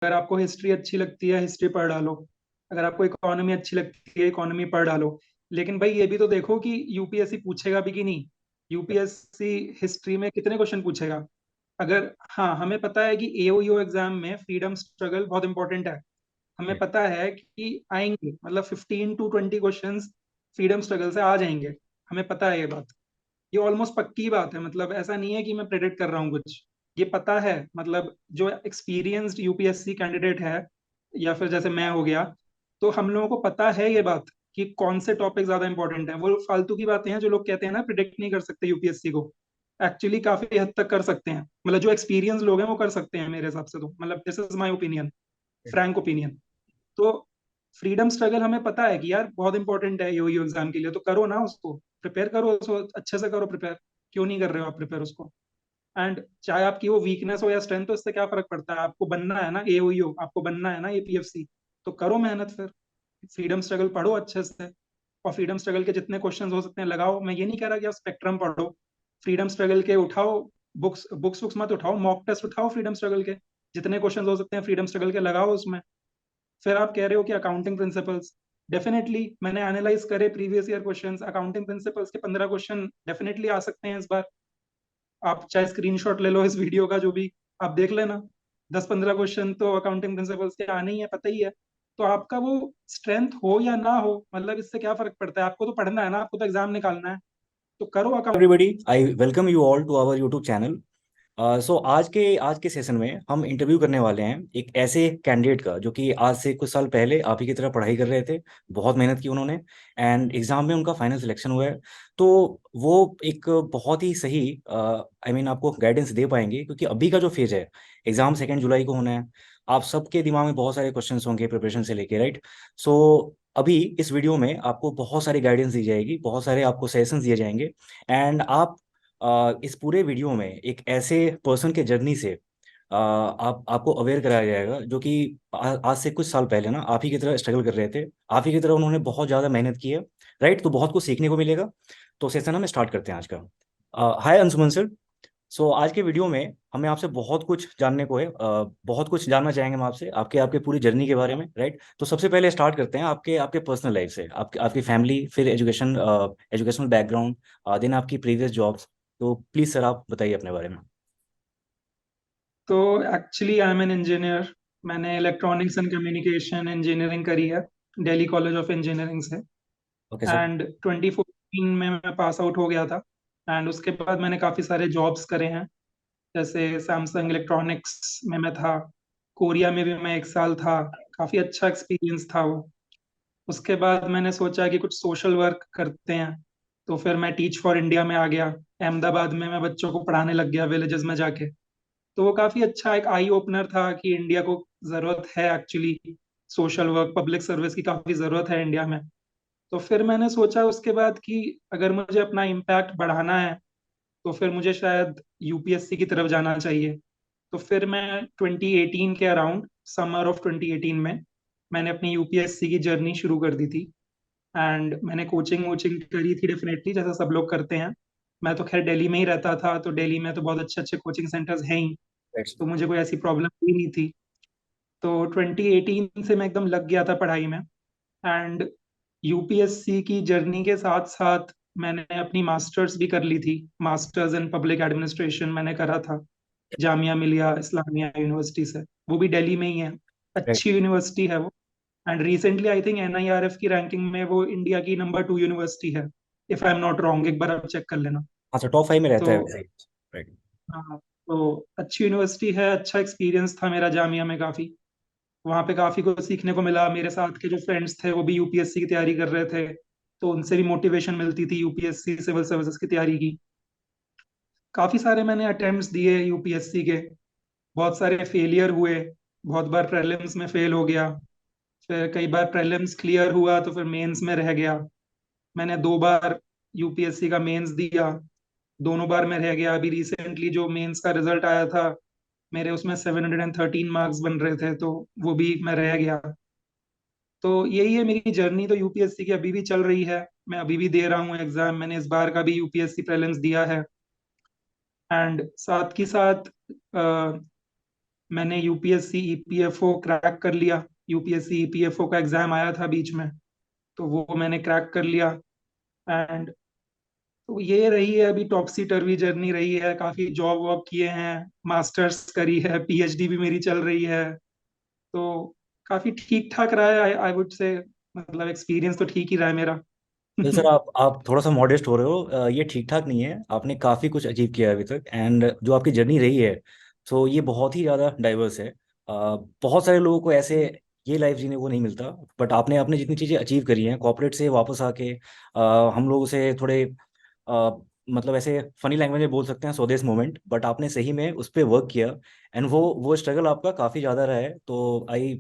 अगर आपको हिस्ट्री अच्छी लगती है हिस्ट्री पढ़ डालो। अगर आपको इकोनॉमी अच्छी लगती है इकोनॉमी पढ़ डालो। लेकिन भाई ये भी तो देखो कि यूपीएससी पूछेगा भी कि नहीं। यूपीएससी हिस्ट्री में कितने क्वेश्चन पूछेगा। अगर हाँ हमें पता है कि एओईओ एग्जाम में फ्रीडम स्ट्रगल बहुत इंपॉर्टेंट है। हमें पता है कि आएंगे मतलब 15 to 20 क्वेश्चंस फ्रीडम स्ट्रगल से आ जाएंगे। हमें पता है ये बात। ये ऑलमोस्ट पक्की बात है मतलब ऐसा नहीं है कि मैं प्रेडिक्ट कर रहा हूँ कुछ। ये पता है मतलब जो एक्सपीरियंस्ड यूपीएससी कैंडिडेट है या फिर जैसे मैं हो गया। तो हम लोगों को पता है ये बात कि कौन से टॉपिक ज्यादा इंपॉर्टेंट है। वो फालतू की बातें हैं जो लोग कहते हैं ना प्रिडिक्ट नहीं कर सकते यूपीएससी को। एक्चुअली काफी हद तक कर सकते हैं मतलब जो एक्सपीरियंस लोग हैं वो कर सकते हैं मेरे हिसाब से तो मतलब this is my opinion. Frank opinion. तो फ्रीडम स्ट्रगल हमें पता है कि यार बहुत इंपॉर्टेंट है यूयू एग्जाम के लिए तो करो ना उसको। प्रिपेयर करो उसको अच्छे से करो प्रिपेयर। क्यों नहीं कर रहे हो आप प्रिपेयर उसको। एंड चाहे आपकी वो वीकनेस हो या स्ट्रेंथ हो इससे क्या फर्क पड़ता है। आपको बनना है ना एओईओ आपको बनना है ना एपीएफसी। तो करो मेहनत फिर। फ्रीडम स्ट्रगल पढ़ो अच्छे से। और फ्रीडम स्ट्रगल के जितने क्वेश्चन हो सकते हैं लगाओ। मैं ये नहीं कह रहा कि आप स्पेक्ट्रम पढ़ो। फ्रीडम स्ट्रगल के उठाओ। बुक्स बुक्स बुक्स मत उठाओ मॉक टेस्ट उठाओ फ्रीडम स्ट्रगल के। जितने क्वेश्चन हो सकते हैं फ्रीडम स्ट्रगल के लगाओ उसमें। फिर आप कह रहे हो कि अकाउंटिंग प्रिंसिपल्स। डेफिनेटली मैंने एनालाइज करे previous year questions accounting principles के 15 क्वेश्चन डेफिनेटली आ सकते हैं इस बार। आप चाहे स्क्रीनशॉट ले लो इस वीडियो का जो भी आप देख लेना। 10-15 क्वेश्चन तो अकाउंटिंग प्रिंसिपल्स के आने ही है पता ही है। तो आपका वो स्ट्रेंथ हो या ना हो मतलब इससे क्या फर्क पड़ता है। आपको तो पढ़ना है ना आपको तो एग्जाम निकालना है। तो करो account. Everybody, I welcome you all to our YouTube channel. So आज के सेशन में हम इंटरव्यू करने वाले हैं एक ऐसे कैंडिडेट का जो कि आज से कुछ साल पहले आप ही की तरह पढ़ाई कर रहे थे। बहुत मेहनत की उन्होंने एंड एग्जाम में उनका फाइनल सिलेक्शन हुआ है। तो वो एक बहुत ही सही आई मीन आपको गाइडेंस दे पाएंगे क्योंकि अभी का जो फेज है, एग्जाम 2 जुलाई को होना है। आप सबके दिमाग में बहुत सारे क्वेश्चंस होंगे प्रिपरेशन से लेके, राइट। सो अभी इस वीडियो में आपको बहुत सारी गाइडेंस दी जाएगी, बहुत सारे आपको सेशंस दिए जाएंगे। एंड आप इस पूरे वीडियो में एक ऐसे पर्सन के जर्नी से आपको अवेयर कराया जाएगा जो कि आज से कुछ साल पहले ना आप ही की तरह स्ट्रगल कर रहे थे। आप ही की तरह उन्होंने बहुत ज़्यादा मेहनत की है, राइट। तो बहुत कुछ सीखने को मिलेगा। तो सेशन हम स्टार्ट करते हैं आज का। हाय अंशुमन सर। सो आज के वीडियो में हमें आपसे बहुत कुछ जानने को है, बहुत कुछ जानना चाहेंगे हम आपसे, आपके आपके पूरी जर्नी के बारे में, राइट। तो सबसे पहले स्टार्ट करते हैं आपके आपके पर्सनल लाइफ से, आपके आपकी फैमिली, फिर एजुकेशनल बैकग्राउंड, देन आपकी प्रीवियस जॉब्स। तो प्लीज़ सर आप बताइए अपने बारे में। तो actually I am an engineer. मैंने इलेक्ट्रॉनिक्स एंड कम्युनिकेशन इंजीनियरिंग करी है दिल्ली कॉलेज ऑफ इंजीनियरिंग से। Okay sir. एंड 2014 में मैं पास आउट हो गया था। एंड उसके बाद मैंने काफ़ी सारे जॉब्स करे हैं। जैसे सैमसंग इलेक्ट्रॉनिक्स में मैं था। कोरिया में भी मैं 1 साल था। काफ़ी अच्छा एक्सपीरियंस था वो। उसके बाद मैंने सोचा कि कुछ सोशल वर्क करते हैं। तो फिर मैं टीच फॉर इंडिया में आ गया। अहमदाबाद में मैं बच्चों को पढ़ाने लग गया विलेजेस में जाके। तो वो काफ़ी अच्छा एक आई ओपनर था कि इंडिया को ज़रूरत है actually social work public service की काफ़ी ज़रूरत है इंडिया में। तो फिर मैंने सोचा उसके बाद कि अगर मुझे अपना इम्पैक्ट बढ़ाना है तो फिर मुझे शायद यूपीएससी की तरफ जाना चाहिए। तो फिर मैं 2018 के अराउंड समर ऑफ 2018 में मैंने अपनी यूपीएससी की जर्नी शुरू कर दी थी। एंड मैंने कोचिंग वोचिंग करी थी डेफिनेटली जैसा सब लोग करते हैं। मैं तो खैर दिल्ली में ही रहता था तो दिल्ली में तो बहुत अच्छे अच्छे कोचिंग सेंटर्स हैं ही। That's तो मुझे कोई ऐसी प्रॉब्लम ही नहीं थी। तो 2018 से मैं एकदम लग गया था पढ़ाई में। एंड यूपीएससी की जर्नी के साथ साथ मैंने अपनी मास्टर्स भी कर ली थी। मास्टर्स इन पब्लिक एडमिनिस्ट्रेशन मैंने करा था जामिया मिलिया इस्लामिया यूनिवर्सिटी से। वो भी दिल्ली में ही है। right. अच्छी यूनिवर्सिटी है वो। And recently I think NIRF की रैंकिंग में वो इंडिया की नंबर 2 यूनिवर्सिटी है। If I am not wrong एक बार आप चेक कर लेना। हाँ सर, टॉप 5 में रहता तो है, राइट। राइट। हाँ तो अच्छी यूनिवर्सिटी है। अच्छा एक्सपीरियंस था मेरा जामिया में काफ़ी। वहाँ पे काफ़ी कुछ सीखने को मिला। मेरे साथ के जो फ्रेंड्स थे वो भी यूपीएससी की तैयारी कर रहे थे। तो उनसे भी मोटिवेशन मिलती थी यूपीएससी सिविल सर्विसेज की तैयारी की। काफ़ी सारे मैंने अटेम्प्ट्स दिए यूपीएससी के। बहुत सारे फेलियर हुए। बहुत बार प्रीलिम्स में फेल हो गया। फिर कई बार प्रीलिम्स क्लियर हुआ तो फिर मेंस में रह गया। मैंने 2 बार यूपीएससी का मेंस दिया। दोनों बार मैं रह गया। अभी रिसेंटली जो मेंस का रिजल्ट आया था मेरे उसमें 713 मार्क्स बन रहे थे तो वो भी मैं रह गया। तो यही है मेरी जर्नी। तो यूपीएससी की अभी भी चल रही है। मैं अभी भी दे रहा हूँ एग्जाम। मैंने इस बार का भी यूपीएससी प्रीलिम्स दिया है। एंड साथ ही साथ मैंने यूपीएससी ईपीएफओ क्रैक कर लिया। यूपीएससी ईपीएफओ का एग्जाम आया था बीच में, तो वो मैंने क्रैक कर लिया। एंड तो ये रही है अभी टॉपसी टर्वी जर्नी रही है। काफी जॉब वॉब किए हैं, मास्टर्स करी है, पीएचडी भी मेरी चल रही है। तो काफी ठीक ठाक रहा है, आई वुड से। मतलब एक्सपीरियंस तो ठीक ही रहा है मेरा। तो सर आप थोड़ा सा मॉडेस्ट हो रहे हो, ये ठीक ठाक नहीं है, आपने काफ़ी कुछ अचीव किया है अभी तक, एंड जो आपकी जर्नी रही है तो ये बहुत ही ज़्यादा डाइवर्स है। बहुत सारे लोगों को ऐसे ये लाइफ जीने को नहीं मिलता, बट आपने जितनी चीज़ें अचीव करी हैं कॉर्पोरेट से वापस आके, हम लोगों से थोड़े अ, मतलब ऐसे फनी लैंग्वेज में बोल सकते हैं स्वदेश मोमेंट, बट आपने सही में उस पर वर्क किया, एंड वो स्ट्रगल आपका काफ़ी ज़्यादा रहा है। तो I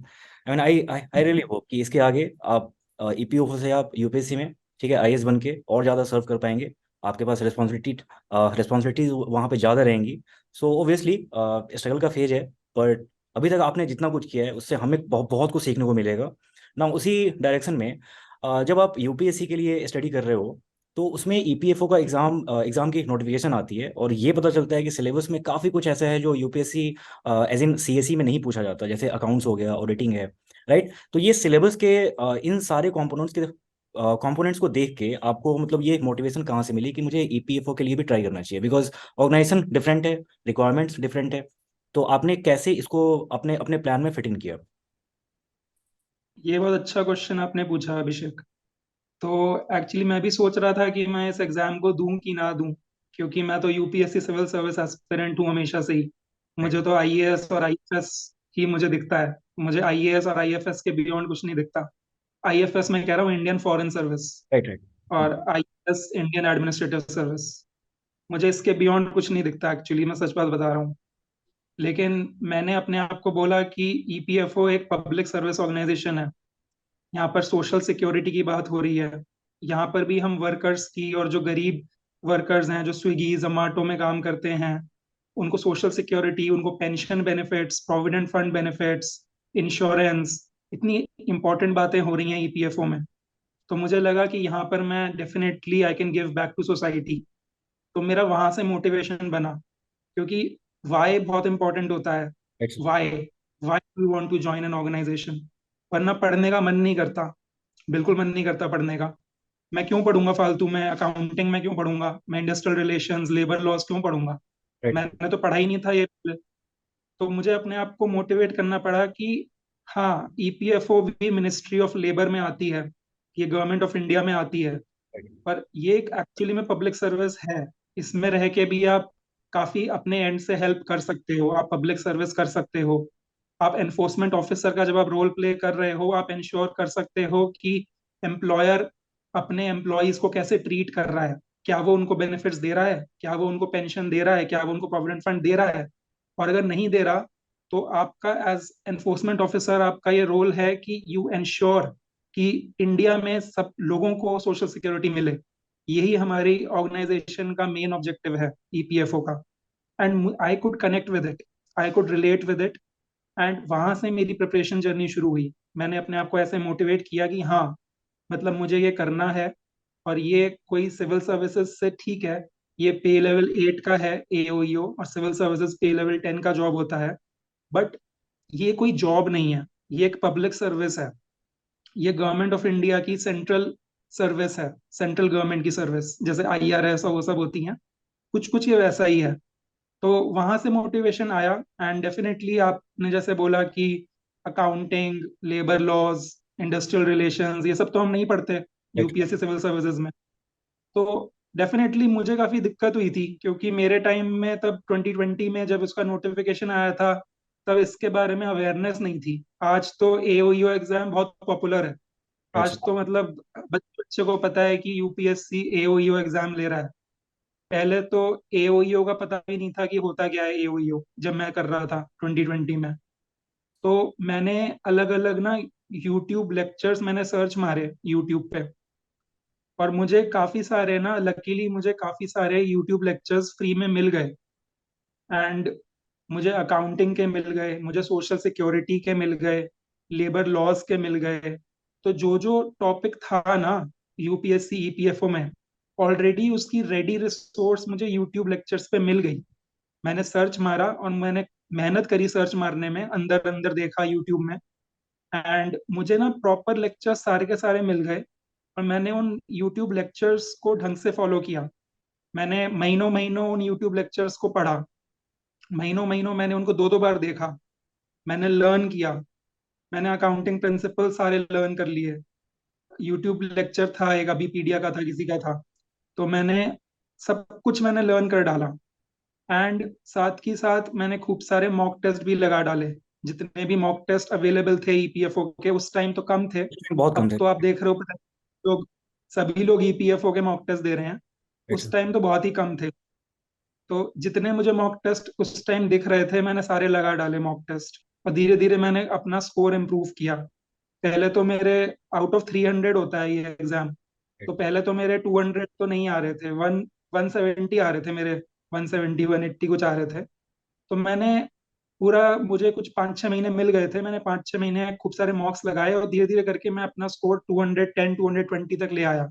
mean I really hope कि इसके आगे आप ईपीओ से आप यूपीएससी में, ठीक है, आईएएस बन के और ज़्यादा सर्व कर पाएंगे। आपके पास रिस्पॉन्सिबिलिटीज वहाँ पे ज़्यादा रहेंगी। सो ओबियसली स्ट्रगल का फेज है, बट अभी तक आपने जितना कुछ किया है उससे हमें बहुत बहुत कुछ सीखने को मिलेगा ना। उसी डायरेक्शन में जब आप यूपीएससी के लिए स्टडी कर रहे हो तो उसमें ईपीएफओ का एग्जाम की एक नोटिफिकेशन आती है, और ये पता चलता है कि सिलेबस में काफ़ी कुछ ऐसा है जो यूपीएससी एज इन सीएसई में नहीं पूछा जाता, जैसे अकाउंट्स हो गया, ऑडिटिंग है, राइट। तो ये सिलेबस के इन सारे कंपोनेंट्स को देख के आपको मतलब ये मोटिवेशन कहाँ से मिली कि मुझे ईपीएफओ के लिए भी ट्राई करना चाहिए, बिकॉज ऑर्गेनाइजेशन डिफरेंट है, रिक्वायरमेंट्स डिफरेंट है। तो आपने कैसे इसको अपने अपने प्लान में फिट इन किया? ये बहुत अच्छा क्वेश्चन आपने पूछा अभिषेक। तो एक्चुअली मैं भी सोच रहा था कि मैं इस एग्जाम को दूं कि ना दूं, क्योंकि मैं तो यूपीएससी सिविल सर्विस एस्पिरेंट हूँ हमेशा से ही। राइट, मुझे तो आईएएस और आईएफएस ही मुझे दिखता है। मुझे आईएएस और आईएफएस के बियॉन्ड कुछ नहीं दिखता। आईएफएस मैं कह रहा हूँ, Indian foreign service. Right, right. और आईएएस इंडियन एडमिनिस्ट्रेटिव सर्विस। मुझे इसके बियॉन्ड कुछ नहीं दिखता एक्चुअली, मैं सच बात बता रहा हूँ। लेकिन मैंने अपने आप को बोला कि ईपीएफओ एक पब्लिक सर्विस ऑर्गेनाइजेशन है। यहाँ पर सोशल सिक्योरिटी की बात हो रही है। यहाँ पर भी हम वर्कर्स की, और जो गरीब वर्कर्स हैं जो स्विगी जोमाटो में काम करते हैं, उनको सोशल सिक्योरिटी, उनको pension benefits, provident fund benefits, insurance, इतनी इंपॉर्टेंट बातें हो रही हैं ईपीएफओ में। तो मुझे लगा कि यहाँ पर मैं definitely I can give back to society. तो मेरा वहां से मोटिवेशन बना, क्योंकि वाई बहुत इंपॉर्टेंट होता है। Right, why why you want to join an organization. वरना पढ़ने का मन नहीं करता, बिल्कुल मन नहीं करता पढ़ने का। मैं क्यों पढ़ूंगा फालतू में अकाउंटिंग, में क्यों पढ़ूंगा मैं इंडस्ट्रियल रिलेशंस, लेबर लॉज क्यों पढ़ूंगा। राइट, मैंने तो पढ़ा ही नहीं था ये। तो मुझे अपने आप को मोटिवेट करना पड़ा कि हाँ, ईपीएफओ भी मिनिस्ट्री ऑफ लेबर में आती है, ये गवर्नमेंट ऑफ इंडिया में आती है। राइट, पर ये एक एक्चुअली में पब्लिक सर्विस है। इसमें रह के भी आप काफी अपने एंड से हेल्प कर सकते हो, आप पब्लिक सर्विस कर सकते हो। आप एनफोर्समेंट ऑफिसर का जब आप रोल प्ले कर रहे हो, आप इंश्योर कर सकते हो कि एम्प्लॉयर अपने एम्प्लॉयज को कैसे ट्रीट कर रहा है। क्या वो उनको बेनिफिट्स दे रहा है, क्या वो उनको पेंशन दे रहा है, क्या वो उनको प्रोविडेंट फंड दे रहा है। और अगर नहीं दे रहा, तो आपका एज एनफोर्समेंट ऑफिसर आपका ये रोल है कि यू इंश्योर कि इंडिया में सब लोगों को सोशल सिक्योरिटी मिले। यही हमारी ऑर्गेनाइजेशन का मेन ऑब्जेक्टिव है, ईपीएफओ का। And I could connect with it, I could relate with it. And वहां से मेरी प्रिपरेशन जर्नी शुरू हुई। मैंने अपने आप को ऐसे मोटिवेट किया कि हाँ, मतलब मुझे ये करना है। और ये कोई सिविल सर्विसेज से ठीक है, ये पे लेवल 8 का है एओईओ, और सिविल सर्विसेज पे लेवल 10 का जॉब होता है। बट ये कोई जॉब नहीं है, ये एक पब्लिक सर्विस है। ये गवर्नमेंट ऑफ इंडिया की सेंट्रल सर्विस है, सेंट्रल गवर्नमेंट की सर्विस, जैसे आईआरएस और वो सब होती हैं। कुछ कुछ ये वैसा ही है। तो वहां से मोटिवेशन आया। एंड डेफिनेटली आपने जैसे बोला कि accounting, labour laws, industrial relations, ये सब तो हम नहीं पढ़ते राइट। यूपीएससी सिविल सर्विसेज में। तो डेफिनेटली मुझे काफी दिक्कत हुई थी, क्योंकि मेरे टाइम में तब 2020 में जब उसका नोटिफिकेशन आया था, तब इसके बारे में अवेयरनेस नहीं थी। आज तो एओईओ एग्जाम बहुत पॉपुलर है। राइट, आज तो मतलब बच्चे बच्चे को पता है कि यूपीएससी एओईओ एग्जाम ले रहा है। पहले तो एओईओ का पता भी नहीं था कि होता क्या है एओईओ, जब मैं कर रहा था 2020 में। तो मैंने अलग अलग ना यूट्यूब लेक्चर्स मैंने सर्च मारे यूट्यूब पे। और मुझे काफी सारे ना, लकीली मुझे काफी सारे यूट्यूब लेक्चर्स फ्री में मिल गए। एंड मुझे अकाउंटिंग के मिल गए, मुझे सोशल सिक्योरिटी के मिल गए, लेबर लॉज के मिल गए। तो जो जो टॉपिक था ना यूपीएससी ईपीएफओ में, ऑलरेडी उसकी रेडी रिसोर्स मुझे यूट्यूब लेक्चर्स पे मिल गई। मैंने सर्च मारा और मैंने मेहनत करी सर्च मारने में, अंदर अंदर देखा यूट्यूब में, एंड मुझे ना प्रॉपर लेक्चर्स सारे के सारे मिल गए। और मैंने उन यूट्यूब लेक्चर्स को ढंग से फॉलो किया। मैंने महीनों महीनों उन यूट्यूब लेक्चर्स को पढ़ा। महीनों महीनों मैंने उनको दो दो बार देखा। मैंने लर्न किया। मैंने अकाउंटिंग प्रिंसिपल सारे लर्न कर लिए। यूट्यूब लेक्चर था, एक अभी का था, किसी का था, तो मैंने सब कुछ मैंने लर्न कर डाला। एंड साथ ही साथ मैंने खूब सारे मॉक टेस्ट भी लगा डाले। जितने भी मॉक टेस्ट अवेलेबल थे ईपीएफओ के, उस टाइम तो कम थे। इसमें बहुत कम अब थे। तो आप देख रहे हो, पता नहीं, लोग, सभी लोग ईपीएफओ के मॉक टेस्ट दे रहे हैं। राइट उस सर। टाइम तो बहुत ही कम थे। तो जितने मुझे मॉक टेस्ट उस टाइम दिख रहे थे, मैंने सारे लगा डाले मॉक टेस्ट। और धीरे धीरे मैंने अपना स्कोर इम्प्रूव किया। पहले तो मेरे आउट ऑफ 300 होता है ये एग्जाम। तो पहले तो मेरे 200 तो नहीं आ रहे थे, 170 आ रहे थे मेरे। 170 180 कुछ आ रहे थे। तो मैंने पूरा, मुझे कुछ 5-6 महीने मिल गए थे। मैंने 5-6 महीने खूब सारे मॉक्स लगाए, और धीरे धीरे करके मैं अपना स्कोर 210 220 तक ले आया।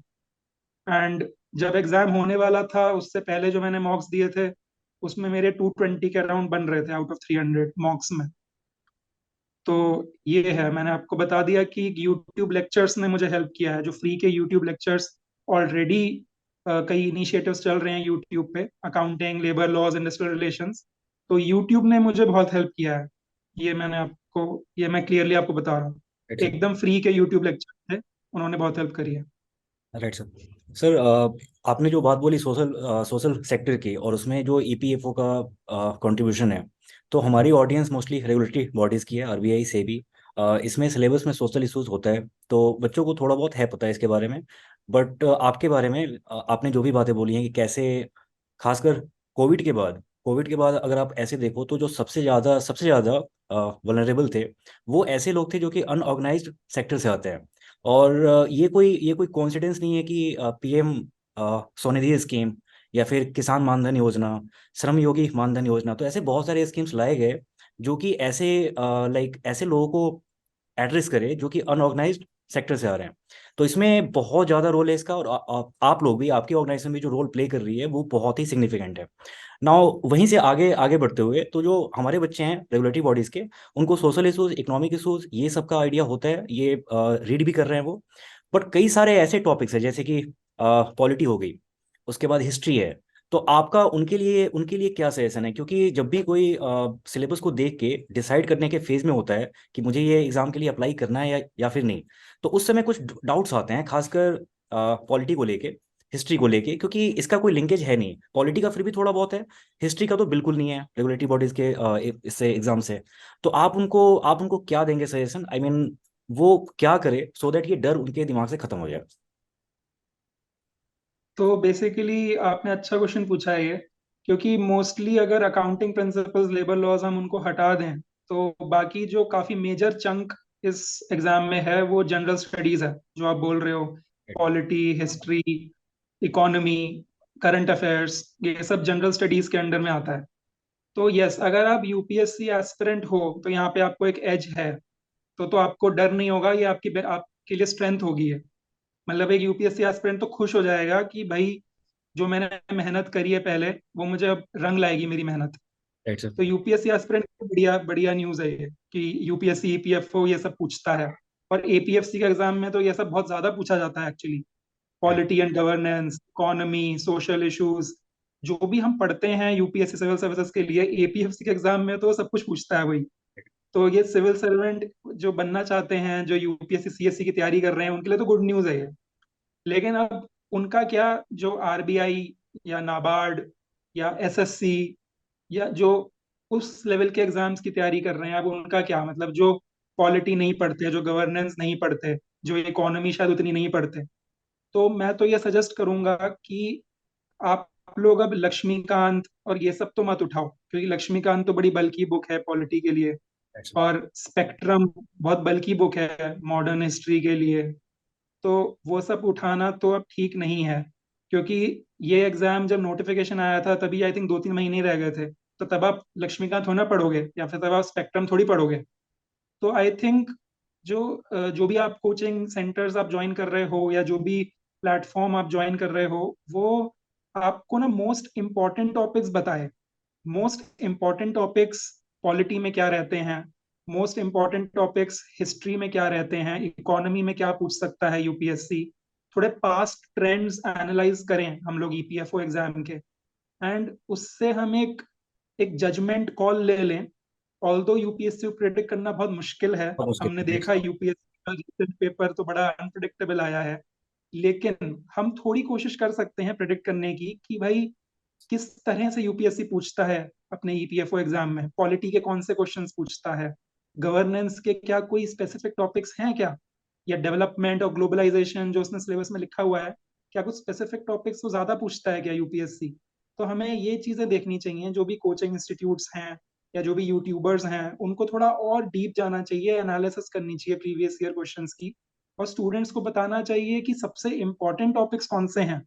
एंड जब एग्जाम होने वाला था, उससे पहले जो मैंने मॉक्स दिए थे, उसमें मेरे 220 के अराउंड बन रहे थे आउट ऑफ 300 मॉक्स में। तो ये है, मैंने आपको बता दिया कि यूट्यूब लेक्चर्स ने मुझे हेल्प किया है। जो फ्री के यूट्यूब लेक्चर्स ऑलरेडी कई इनिशिएटिव्स चल रहे हैं यूट्यूब पे, accounting, labour laws, industrial relations. तो यूट्यूब ने मुझे बहुत हेल्प किया है। ये मैं क्लियरली आपको बता रहा हूँ। Right sir. एकदम फ्री के यूट्यूब लेक्चर थे, उन्होंने बहुत हेल्प करी है। Right sir. सर आपने जो बात बोली सोशल सोशल सेक्टर की, और उसमें जो ईपीएफओ का कंट्रीब्यूशन है, तो हमारी ऑडियंस मोस्टली रेगुलेटरी बॉडीज़ की है, आरबीआई से भी। इसमें सिलेबस में सोशल इश्यूज होता है, तो बच्चों को थोड़ा बहुत है पता है इसके बारे में। बट आपके बारे में आपने जो भी बातें बोली हैं कि कैसे, खासकर कोविड के बाद अगर आप ऐसे देखो तो जो सबसे ज़्यादा वनरेबल थे, वो ऐसे लोग थे जो कि अनऑर्गेनाइज्ड सेक्टर से आते हैं। और ये कोई कोइंसिडेंस नहीं है कि पीएम स्वनिधि स्कीम, या फिर किसान मानधन योजना, श्रम योगी मानधन योजना, तो ऐसे बहुत सारे स्कीम्स लाए गए जो कि ऐसे लाइक ऐसे लोगों को एड्रेस करे जो कि अनऑर्गेनाइज्ड सेक्टर से आ रहे हैं। तो इसमें बहुत ज़्यादा रोल है इसका, और आप लोग भी, आपकी ऑर्गेनाइजेशन भी जो रोल प्ले कर रही है वो बहुत ही सिग्निफिकेंट है। नाउ वहीं से आगे आगे बढ़ते हुए, तो जो हमारे बच्चे हैं रेगुलेटरी बॉडीज़ के, उनको सोशल इशूज, इकोनॉमिक इशूज, ये सब का आइडिया होता है, ये रीड भी कर रहे हैं वो। बट कई सारे ऐसे टॉपिक्स हैं जैसे कि पॉलिटी हो गई, उसके बाद हिस्ट्री है। तो आपका उनके लिए क्या सजेशन है? क्योंकि जब भी कोई सिलेबस को देख के डिसाइड करने के फेज में होता है कि मुझे ये एग्जाम के लिए अप्लाई करना है या फिर नहीं, तो उस समय कुछ डाउट्स आते हैं, खासकर पॉलिटी को लेके, हिस्ट्री को लेके, क्योंकि इसका कोई लिंकेज है नहीं। पॉलिटी का फिर भी थोड़ा बहुत है, हिस्ट्री का तो बिल्कुल नहीं है रेगुलेटरी बॉडीज के इससे एग्जाम से। तो आप उनको क्या देंगे सजेशन? आई मीन, वो क्या करे सो दैट ये डर उनके दिमाग से खत्म हो जाए। तो बेसिकली आपने अच्छा क्वेश्चन पूछा है ये। क्योंकि मोस्टली अगर अकाउंटिंग प्रिंसिपल्स, लेबर लॉज हम उनको हटा दें, तो बाकी जो काफी मेजर चंक इस एग्जाम में है, वो जनरल स्टडीज है, जो आप बोल रहे हो। Polity, history, economy, current affairs, ये सब जनरल स्टडीज के अंडर में आता है। तो यस, अगर आप यूपीएससी एस्पिरेंट हो, तो यहाँ पे आपको एक एज है। तो आपको डर नहीं होगा, ये आपके लिए स्ट्रेंथ होगी ये। मतलब एक यूपीएससी एस्पिरेंट तो खुश हो जाएगा कि भाई, जो मैंने मेहनत करी है पहले, वो मुझे अब रंग लाएगी मेरी मेहनत। Right sir. तो यूपीएससी एस्पिरेंट बढ़िया बढ़िया न्यूज़ है ये, कि यूपीएससी, ईपीएफओ ये सब पूछता है। और एपीएफसी के एग्जाम में तो ये सब बहुत ज्यादा पूछा जाता है actually. Polity and governance, economy, social issues, जो भी हम पढ़ते हैं यूपीएससी सिविल सर्विसेज के लिए, एपीएफसी के एग्जाम में तो सब कुछ पूछता है वही। तो ये सिविल सर्वेंट जो बनना चाहते हैं, जो यूपीएससी सीएससी की तैयारी कर रहे हैं, उनके लिए तो गुड न्यूज़ है ये। लेकिन अब उनका क्या, जो आरबीआई या नाबार्ड या एसएससी, या जो उस लेवल के एग्जाम्स की तैयारी कर रहे हैं, अब उनका क्या मतलब, जो पॉलिटी नहीं पढ़ते, जो गवर्नेंस नहीं पढ़ते, जो इकोनॉमी शायद उतनी नहीं पढ़ते। तो मैं तो ये सजेस्ट करूंगा कि आप लोग अब लक्ष्मीकांत और ये सब तो मत उठाओ, क्योंकि लक्ष्मीकांत तो बड़ी बल्कि बुक है पॉलिटी के लिए। Right sir. और स्पेक्ट्रम बहुत बल्कि बुक है मॉडर्न हिस्ट्री के लिए। तो वो सब उठाना तो अब ठीक नहीं है। क्योंकि ये एग्जाम जब नोटिफिकेशन आया था, तभी आई थिंक 2-3 महीने ही रह गए थे। तो तब आप लक्ष्मीकांत होना पढ़ोगे, या फिर तब आप स्पेक्ट्रम थोड़ी पढ़ोगे। तो आई थिंक जो भी आप कोचिंग सेंटर्स आप ज्वाइन कर रहे हो, या जो भी प्लेटफॉर्म आप ज्वाइन कर रहे हो, वो आपको ना मोस्ट इम्पॉर्टेंट टॉपिक्स बताए। मोस्ट इम्पॉर्टेंट टॉपिक्स पॉलिटी में क्या रहते हैं, मोस्ट इंपॉर्टेंट टॉपिक्स हिस्ट्री में क्या रहते हैं, इकोनॉमी में क्या पूछ सकता है यूपीएससी, थोड़े पास्ट ट्रेंड्स एनालाइज करें हम लोग ईपीएफओ एग्जाम के, एंड उससे हम एक जजमेंट कॉल ले लें। ऑल्दो यूपीएससी को प्रेडिक्ट करना बहुत मुश्किल है, बहुत मुश्किल हमने है। देखा यूपीएससी का रिसेंट पेपर तो बड़ा अनप्रिडिक्टेबल आया है, लेकिन हम थोड़ी कोशिश कर सकते हैं प्रेडिक्ट करने की कि भाई किस तरह से यूपीएससी पूछता है अपने ईपीएफओ एग्जाम में, पॉलिटी के कौन से क्वेश्चंस पूछता है, गवर्नेंस के क्या कोई स्पेसिफिक टॉपिक्स हैं क्या, या डेवलपमेंट और ग्लोबलाइजेशन जो उसने सिलेबस में लिखा हुआ है, क्या कुछ स्पेसिफिक टॉपिक्स तो ज्यादा पूछता है क्या यूपीएससी। तो हमें ये चीजें देखनी चाहिए, जो भी कोचिंग इंस्टीट्यूट्स हैं या जो भी यूट्यूबर्स हैं उनको थोड़ा और डीप जाना चाहिए, एनालिसिस करनी चाहिए प्रीवियस ईयर क्वेश्चंस की, और स्टूडेंट्स को बताना चाहिए कि सबसे इंपॉर्टेंट टॉपिक्स कौन से हैं,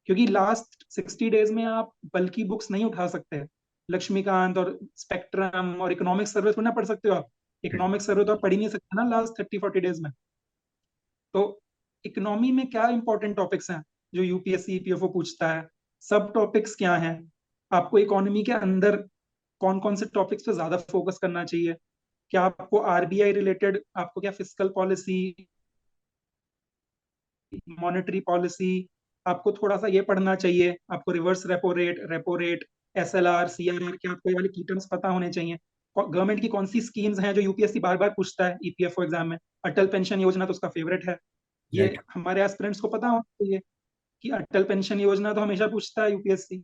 क्योंकि लास्ट 60 डेज में आप बल्कि बुक्स नहीं उठा सकते। लक्ष्मीकांत और स्पेक्ट्रम और इकोनॉमिक सर्वे थोड़ी ना पढ़ सकते हो आप, इकोनॉमिक सर्वे तो आप पढ़ ही नहीं सकते ना लास्ट 30-40 डेज में। तो इकोनॉमी में क्या इंपॉर्टेंट टॉपिक्स हैं जो यूपीएससी ईपीएफओ पूछता है, सब टॉपिक्स क्या हैं, आपको इकोनॉमी के अंदर कौन कौन से टॉपिक्स पे ज्यादा फोकस करना चाहिए, क्या आपको आरबीआई रिलेटेड, आपको क्या फिस्कल पॉलिसी, मॉनेटरी पॉलिसी, आपको थोड़ा सा ये पढ़ना चाहिए, आपको reverse repo rate, SLR, CRR के आपको ये वाले की टर्म्स पता होने चाहिए। गवर्नमेंट की कौन सी स्कीम्स हैं जो यूपीएससी बार बार पूछता है ईपीएफओ एग्जाम में, अटल पेंशन योजना तो उसका फेवरेट है, ये राइट। हमारे एस्पिरेंट्स को पता होना चाहिए कि अटल पेंशन योजना तो हमेशा पूछता है यूपीएससी,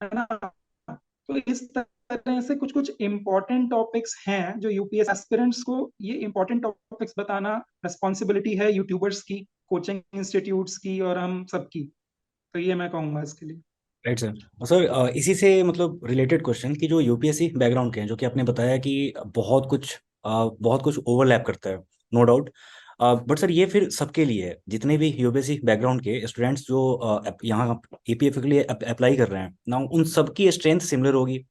है ना। तो इस तरह से कुछ कुछ इम्पोर्टेंट टॉपिक्स हैं जो यूपीएस एस्पिरेंट्स को, ये इम्पोर्टेंट टॉपिक्स बताना रिस्पॉन्सिबिलिटी है यूट्यूबर्स की, कोचिंग इंस्टीट्यूट्स की और हम सबकी। तो ये मैं कहूंगा इसके लिए। Right sir. और सर इसी से मतलब रिलेटेड क्वेश्चन कि जो यूपीएससी बैकग्राउंड के हैं, जो कि आपने बताया कि बहुत कुछ ओवरलैप करता है, नो डाउट। बट सर ये फिर सबके लिए है, जितने भी यूपीएससी बैकग्राउंड के स्टूडेंट्स जो यहाँ ईपीएफ के लिए अप्लाई कर रहे हैं ना, उन सबकी स्ट्रेंथ सिमिलर होगी।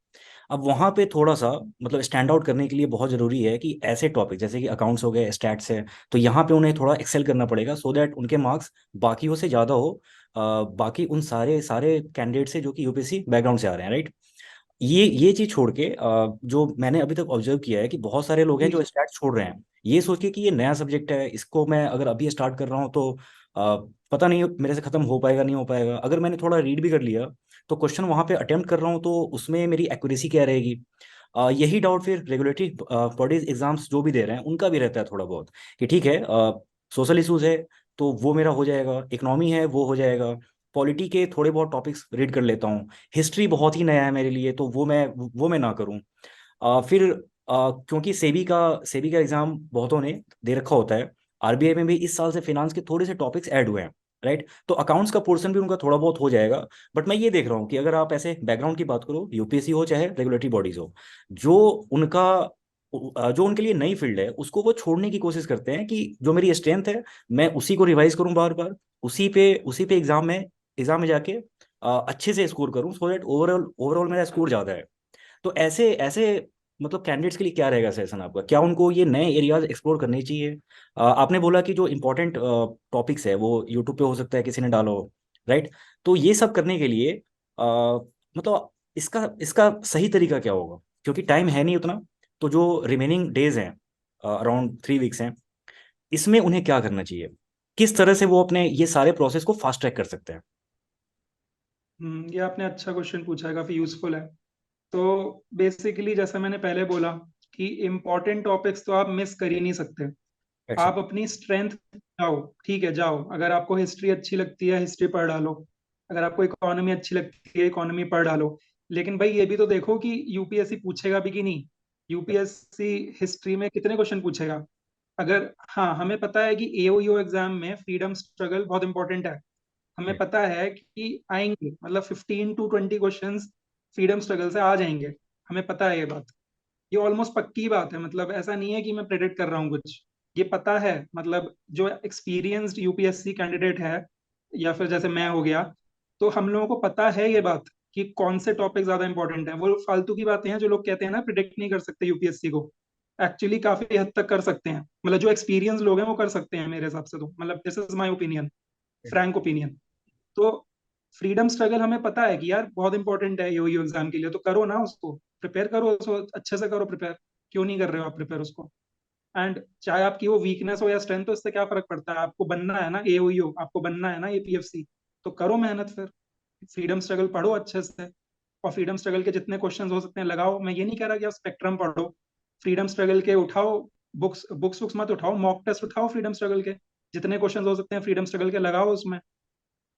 अब वहाँ पे थोड़ा सा मतलब स्टैंड आउट करने के लिए बहुत ज़रूरी है कि ऐसे टॉपिक जैसे कि अकाउंट्स हो गए, स्टैट्स है, तो यहाँ पे उन्हें थोड़ा एक्सेल करना पड़ेगा सो दैट उनके मार्क्स बाकियों से ज़्यादा हो, बाकी उन सारे सारे कैंडिडेट से जो कि यूपीएससी बैकग्राउंड से आ रहे हैं, राइट। ये चीज़ छोड़ के जो मैंने अभी तक ऑब्जर्व किया है कि बहुत सारे लोग हैं जी जो जी। स्टैट्स छोड़ रहे हैं, ये सोच के कि ये नया सब्जेक्ट है, इसको मैं अगर अभी स्टार्ट कर रहा हूँ तो पता नहीं मेरे से खत्म हो पाएगा नहीं हो पाएगा। अगर मैंने थोड़ा रीड भी कर लिया तो क्वेश्चन वहां पे अटेम्प्ट कर रहा हूँ तो उसमें मेरी एक्यूरेसी क्या रहेगी। यही डाउट फिर रेगुलेटरी बॉडीज एग्जाम्स जो भी दे रहे हैं उनका भी रहता है थोड़ा बहुत, कि ठीक है सोशल इशूज है तो वो मेरा हो जाएगा, इकोनॉमी है वो हो जाएगा, पॉलिटी के थोड़े बहुत टॉपिक्स रीड कर लेता हूँ, हिस्ट्री बहुत ही नया है मेरे लिए तो वो मैं ना करूँ। फिर क्योंकि सेबी का एग्जाम बहुतों ने दे रखा होता है, आरबीआई में भी इस साल से फिनांस के थोड़े से टॉपिक्स ऐड हुए हैं, राइट, तो अकाउंट्स का पोर्शन भी उनका थोड़ा बहुत हो जाएगा। बट मैं ये देख रहा हूँ कि अगर आप ऐसे बैकग्राउंड की बात करो, यूपीएससी हो चाहे रेगुलेटरी बॉडीज हो, जो उनका जो उनके लिए नई फील्ड है उसको वो छोड़ने की कोशिश करते हैं कि जो मेरी स्ट्रेंथ है मैं उसी को रिवाइज करूं बार बार, उसी पे एग्जाम में जाके अच्छे से स्कोर करूं सो दैट ओवरऑल ओवरऑल मेरा स्कोर ज्यादा है। तो ऐसे ऐसे मतलब कैंडिडेट्स के लिए क्या रहेगा सेशन आपका, क्या उनको ये नए एरियाज एक्सप्लोर करने चाहिए? आपने बोला कि जो इंपॉर्टेंट टॉपिक्स है वो यूट्यूब पे हो सकता है किसी ने डाला हो, राइट, तो ये सब करने के लिए मतलब इसका इसका सही तरीका क्या होगा, क्योंकि टाइम है नहीं उतना, तो जो रिमेनिंग डेज हैं अराउंड 3 वीक्स हैं, इसमें उन्हें क्या करना चाहिए, किस तरह से वो अपने ये सारे प्रोसेस को फास्ट ट्रैक कर सकते हैं? ये आपने अच्छा क्वेश्चन पूछा है, काफी यूजफुल है। तो बेसिकली जैसे मैंने पहले बोला कि इम्पोर्टेंट टॉपिक्स तो आप मिस कर ही नहीं सकते। अच्छा। आप अपनी स्ट्रेंथ जाओ, ठीक है जाओ, अगर आपको हिस्ट्री अच्छी लगती है हिस्ट्री पढ़ डालो, अगर आपको इकोनॉमी अच्छी लगती है इकोनॉमी पढ़ डालो, लेकिन भाई ये भी तो देखो कि यूपीएससी पूछेगा भी कि नहीं, यूपीएससी हिस्ट्री में कितने क्वेश्चन पूछेगा। अगर हाँ, हमें पता है कि एओयू एग्जाम में फ्रीडम स्ट्रगल बहुत इंपॉर्टेंट है, हमें पता है कि आएंगे मतलब 15 to 20 क्वेश्चंस फ्रीडम स्ट्रगल से आ जाएंगे, हमें पता है ये बात, ये ऑलमोस्ट पक्की बात है, मतलब ऐसा नहीं है कि मैं प्रेडिक्ट कर रहा हूँ कुछ, ये पता है। मतलब जो एक्सपीरियंस्ड यूपीएससी कैंडिडेट है या फिर जैसे मैं हो गया, तो हम लोगों को पता है ये बात कि कौन से टॉपिक ज्यादा इंपॉर्टेंट है। वो फालतू की बातें हैं जो लोग कहते हैं ना प्रिडिक्ट नहीं कर सकते यूपीएससी को, एक्चुअली काफी हद तक कर सकते हैं, मतलब जो एक्सपीरियंस लोग हैं वो कर सकते हैं मेरे हिसाब से, तो मतलब this is my opinion, Frank opinion. तो फ्रीडम स्ट्रगल हमें पता है कि यार बहुत इंपॉर्टेंट है एओयू एग्जाम के लिए, तो करो ना उसको, प्रिपेयर करो उसको, अच्छे से करो प्रिपेयर। क्यों नहीं कर रहे हो आप प्रिपेयर उसको? एंड चाहे आपकी वो वीकनेस हो या स्ट्रेंथ हो, इससे क्या फर्क पड़ता है? आपको बनना है ना एओयू, आपको बनना है ना एपीएफसी, तो करो मेहनत फिर। फ्रीडम स्ट्रगल पढ़ो अच्छे से, और फ्रीडम स्ट्रगल के जितने क्वेश्चंस हो सकते हैं लगाओ। मैं ये नहीं कह रहा कि आप स्पेक्ट्रम पढ़ो, फ्रीडम स्ट्रगल के उठाओ, बुक्स बुक्स बुक्स मत उठाओ, मॉक टेस्ट उठाओ फ्रीडम स्ट्रगल के, जितने क्वेश्चंस हो सकते हैं फ्रीडम स्ट्रगल के लगाओ उसमें।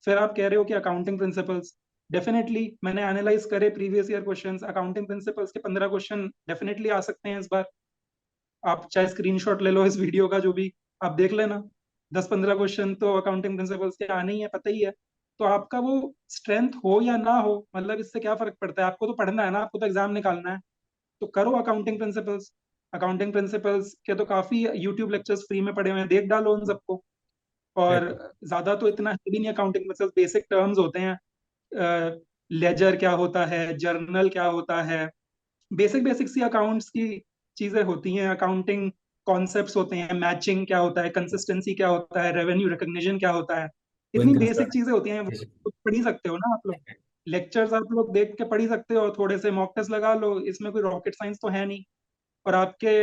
फिर आप कह रहे हो कि अकाउंटिंग प्रिंसिपल्स, डेफिनेटली मैंने एनालाइज करे previous year questions, accounting principles के 15 क्वेश्चन डेफिनेटली आ सकते हैं इस बार। आप चाहे स्क्रीनशॉट ले लो इस वीडियो का जो भी, आप देख लेना, 10-15 क्वेश्चन तो अकाउंटिंग प्रिंसिपल्स के आने ही है, पता ही है। तो आपका वो स्ट्रेंथ हो या ना हो, मतलब इससे क्या फर्क पड़ता है? आपको तो पढ़ना है ना, आपको तो एग्जाम निकालना है, तो करो अकाउंटिंग प्रिंसिपल्स। अकाउंटिंग प्रिंसिपल्स के तो काफी यूट्यूब लेक्चर्स फ्री में पड़े हुए हैं, देख डालो उन सबको। और ज्यादा तो इतना है भी नहीं, अकाउंटिंग मतलब बेसिक टर्म्स होते हैं, लेजर क्या होता है, जर्नल क्या होता है, बेसिक बेसिक सी अकाउंट्स की चीजें होती हैं। अकाउंटिंग कॉन्सेप्ट्स होते हैं, मैचिंग क्या होता है, कंसिस्टेंसी क्या होता है, रेवेन्यू रिकग्निशन क्या होता है, वो इतनी इनकम बेसिक चीजें होती हैं, वो खुद पढ़ ही सकते हो ना आप लोग। लेक्चर्स आप लोग देख के पढ़ ही सकते हो, थोड़े से मॉक टेस्ट लगा लो, इसमें कोई रॉकेट साइंस तो है नहीं। और आपके